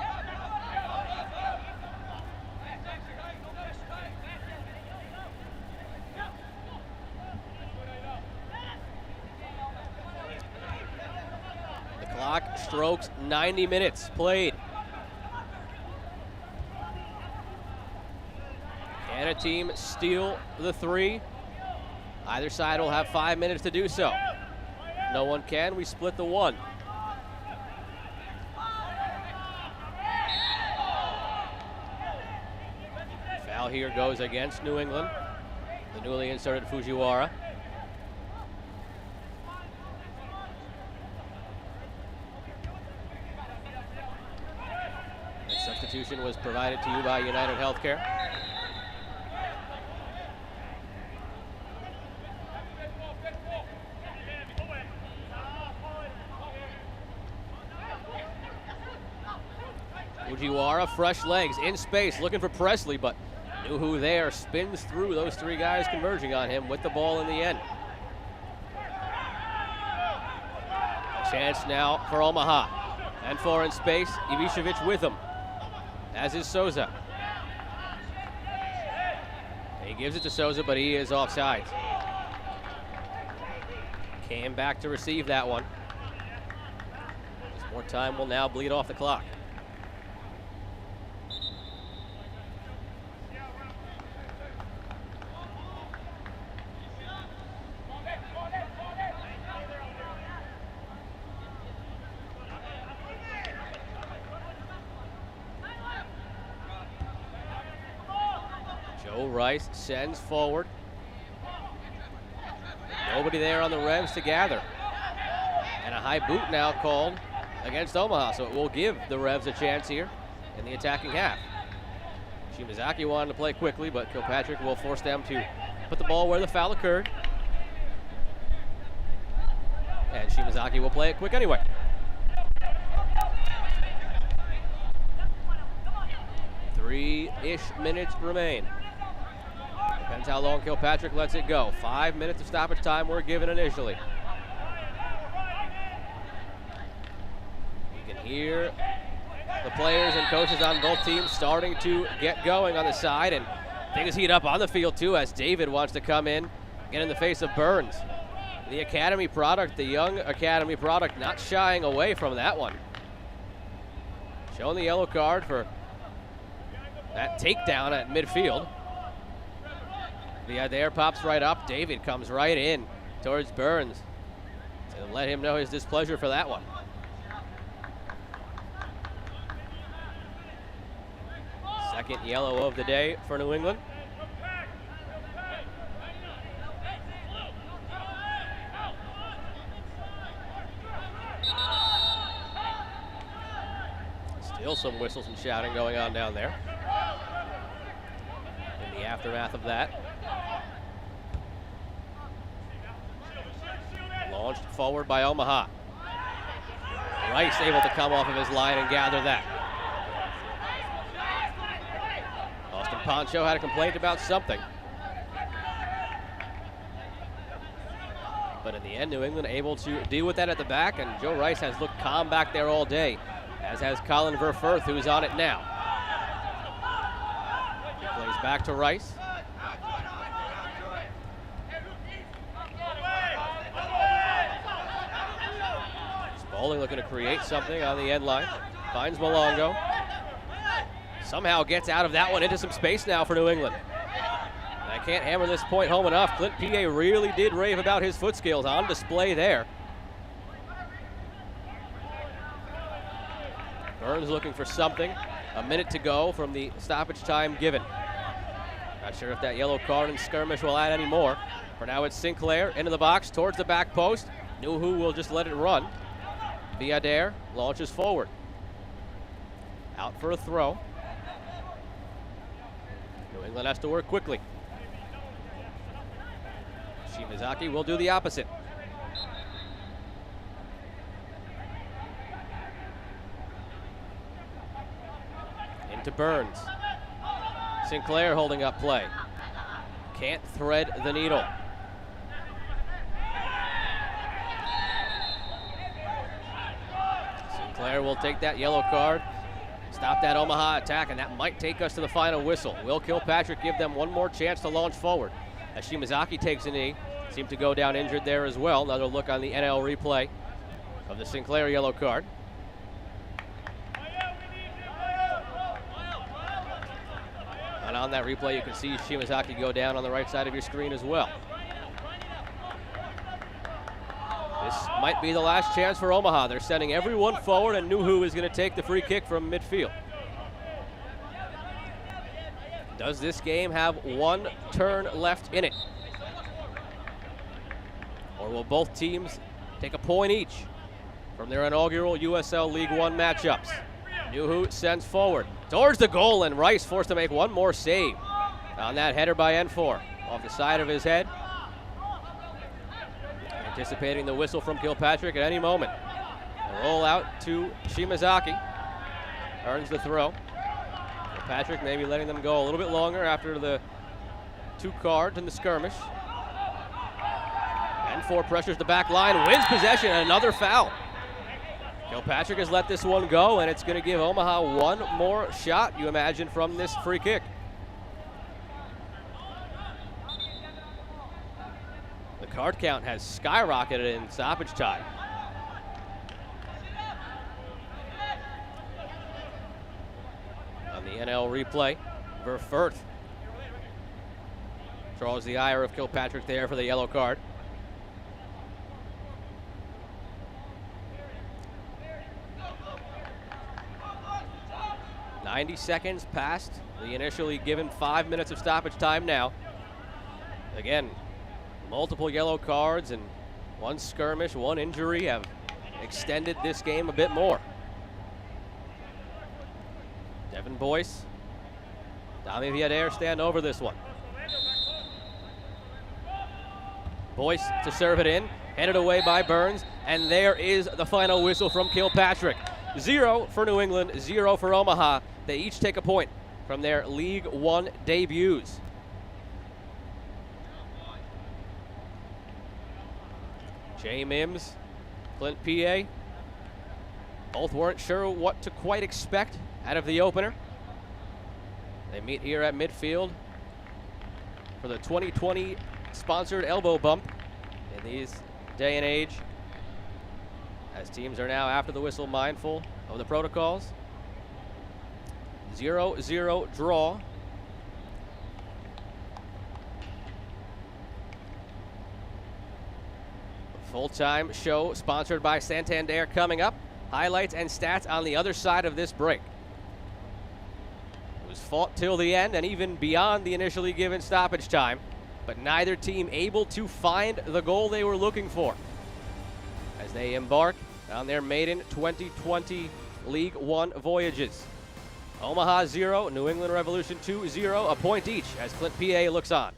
The clock strokes 90 minutes played. Can a team steal the 3? Either side will have 5 minutes to do so. no one can. We split the one. Foul here goes against New England. The newly inserted Fujiwara. The substitution was provided to you by United Healthcare. Fujiwara, fresh legs, in space, looking for Presley, but Nuhu there spins through those three guys converging on him with the ball in the end. A chance now for Omaha. And four in space, Ivicevic with him, as is Souza. He gives it to Souza, but he is offside. Came back to receive that one. More time will now bleed off the clock. Joe Rice sends forward. Nobody there on the Revs to gather. And a high boot now called against Omaha, so it will give the Revs a chance here in the attacking half. Shimazaki wanted to play quickly, but Kilpatrick will force them to put the ball where the foul occurred. And Shimazaki will play it quick anyway. Three-ish minutes remain. Depends how long Kilpatrick lets it go. 5 minutes of stoppage time were given initially. You can hear the players and coaches on both teams starting to get going on the side, and things heat up on the field too as David wants to come in, get in the face of Burns. The academy product, the young academy product, not shying away from that one. Showing the yellow card for that takedown at midfield. There pops right up. David comes right in towards Burns to let him know his displeasure for that one. Second yellow of the day for New England. Still some whistles and shouting going on down there. In the aftermath of that. Launched forward by Omaha. Rice able to come off of his line and gather that. Austin Poncho had a complaint about something. But in the end, New England able to deal with that at the back, and Joe Rice has looked calm back there all day, as has Colin Verfurth, who's on it now. He plays back to Rice. Bowling looking to create something on the end line. Finds Malongo. Somehow gets out of that one into some space now for New England. And I can't hammer this point home enough. Clint P.A. really did rave about his foot skills on display there. Burns looking for something. A minute to go from the stoppage time given. Not sure if that yellow card and skirmish will add any more. For now it's Sinclair into the box towards the back post. Nuhu will just let it run. Viadair launches forward. Out for a throw. New England has to work quickly. Shimazaki will do the opposite. Into Burns. Sinclair holding up play. Can't thread the needle. Sinclair will take that yellow card, stop that Omaha attack, and that might take us to the final whistle. Will Kilpatrick give them one more chance to launch forward? As Shimazaki takes a knee, seemed to go down injured there as well. Another look on the NL replay of the Sinclair yellow card. And on that replay, you can see Shimazaki go down on the right side of your screen as well. This might be the last chance for Omaha. They're sending everyone forward, and Nuhu is going to take the free kick from midfield. Does this game have one turn left in it? Or will both teams take a point each from their inaugural USL League One matchups? Nuhu sends forward towards the goal, and Rice forced to make one more save on that header by N4 off the side of his head. Anticipating the whistle from Kilpatrick at any moment. A roll out to Shimazaki. Earns the throw. Kilpatrick maybe letting them go a little bit longer after the 2 cards in the skirmish. N4 pressures the back line, wins possession, and another foul. Kilpatrick has let this one go, and it's going to give Omaha one more shot, you imagine, from this free kick. The card count has skyrocketed in stoppage time. On the NL replay, Verfurth draws the ire of Kilpatrick there for the yellow card. "90 seconds past the initially given 5 minutes of stoppage time now. Again, multiple yellow cards and one skirmish, one injury have extended this game a bit more. Devin Boyce, Dami Villader stand over this one. Boyce to serve it in, headed away by Burns, and there is the final whistle from Kilpatrick. 0 for New England, 0 for Omaha. They each take a point from their League One debuts. Jay Mims, Clint PA, both weren't sure what to quite expect out of the opener. They meet here at midfield for the 2020 sponsored elbow bump in these day and age, as teams are now, after the whistle, mindful of the protocols. 0-0 draw. Full-time show sponsored by Santander coming up. Highlights and stats on the other side of this break. It was fought till the end and even beyond the initially given stoppage time, but neither team able to find the goal they were looking for as they embark on their maiden 2020 League One voyages. Omaha 0, New England Revolution 2-0, a point each as Clint PA looks on.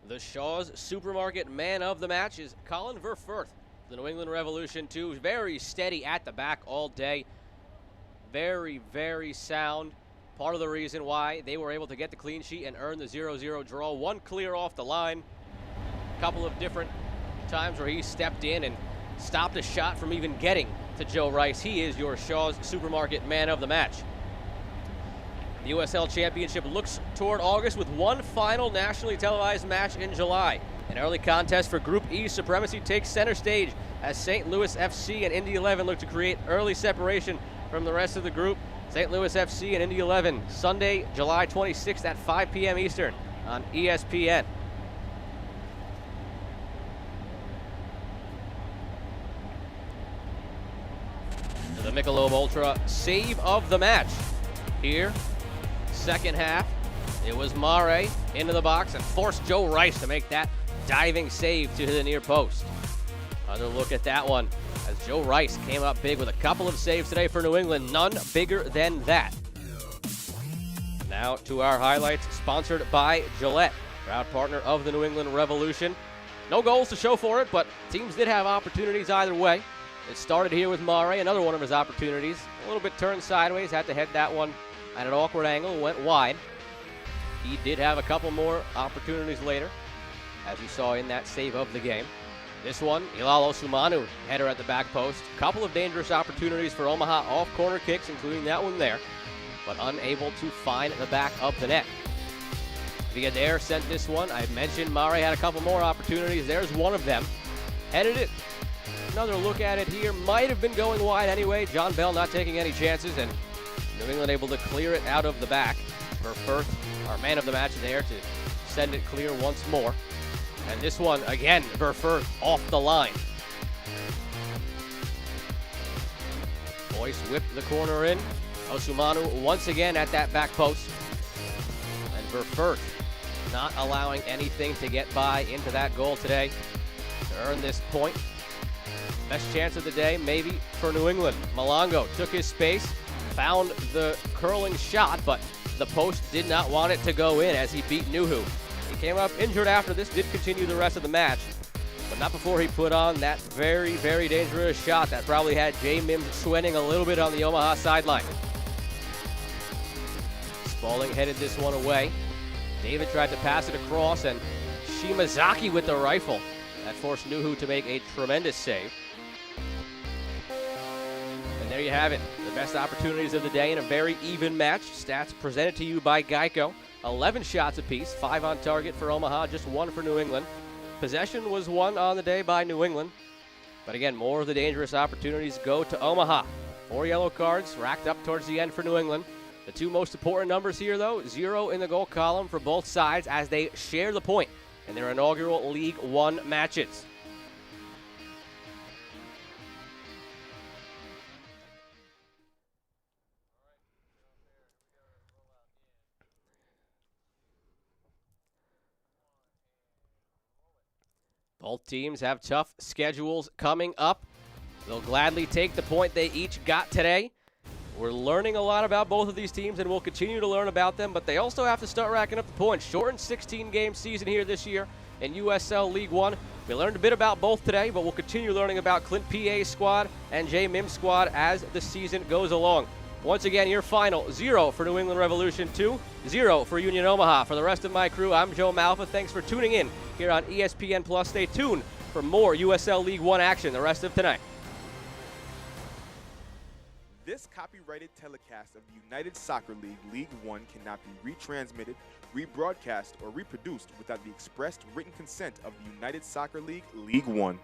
The Shaw's Supermarket man of the match is Colin Verfurth, the New England Revolution 2. Very steady at the back all day. Very, very sound. Part of the reason why they were able to get the clean sheet and earn the 0-0 draw. One clear off the line. A couple of different times where he stepped in and stopped a shot from even getting to Joe Rice. He is your Shaw's Supermarket man of the match. The USL Championship looks toward August with one final nationally televised match in July. An early contest for Group E supremacy takes center stage as St. Louis FC and Indy 11 look to create early separation from the rest of the group. St. Louis FC and Indy 11, Sunday, July 26th at 5 p.m. Eastern on ESPN. The Michelob Ultra save of the match. Here, second half, it was Mare into the box and forced Joe Rice to make that diving save to the near post. Another look at that one as Joe Rice came up big with a couple of saves today for New England, none bigger than that. Now to our highlights, sponsored by Gillette, proud partner of the New England Revolution. No goals to show for it, but teams did have opportunities either way. It started here with Mare, another one of his opportunities. A little bit turned sideways, had to head that one at an awkward angle, went wide. He did have a couple more opportunities later, as you saw in that save of the game. This one, Ilal Osumanu, header at the back post. Couple of dangerous opportunities for Omaha off corner kicks, including that one there, but unable to find the back of the net. Villader sent this one. I mentioned Mare had a couple more opportunities. There's one of them. Headed it. Another look at it here. Might have been going wide anyway. John Bell not taking any chances, and New England able to clear it out of the back. Verfurth, our man of the match, there to send it clear once more. And this one, again, Verfurth off the line. Boyce whipped the corner in. Osumanu once again at that back post. And Verfurth not allowing anything to get by into that goal today to earn this point. Best chance of the day, maybe, for New England. Malongo took his space, found the curling shot, but the post did not want it to go in as he beat Nuhu. He came up injured after this, did continue the rest of the match, but not before he put on that very, very dangerous shot that probably had Jay Mims sweating a little bit on the Omaha sideline. Spaulding headed this one away. David tried to pass it across, and Shimazaki with the rifle. That forced Nuhu to make a tremendous save. And there you have it. The best opportunities of the day in a very even match. Stats presented to you by Geico. 11 shots apiece, 5 on target for Omaha, just 1 for New England. Possession was won on the day by New England. But again, more of the dangerous opportunities go to Omaha. 4 yellow cards racked up towards the end for New England. The two most important numbers here, though, 0 in the goal column for both sides as they share the point in their inaugural League One matches. Both teams have tough schedules coming up. They'll gladly take the point they each got today. We're learning a lot about both of these teams, and we'll continue to learn about them, but they also have to start racking up the points. Shortened 16-game season here this year in USL League One. We learned a bit about both today, but we'll continue learning about Clint P.A.'s squad and Jay Mims' squad as the season goes along. Once again, your final 0 for New England Revolution 2, 0 for Union Omaha. For the rest of my crew, I'm Joe Malfa. Thanks for tuning in here on ESPN Plus. Stay tuned for more USL League One action the rest of tonight. This copyrighted telecast of the United Soccer League League One cannot be retransmitted, rebroadcast, or reproduced without the expressed written consent of the United Soccer League League One.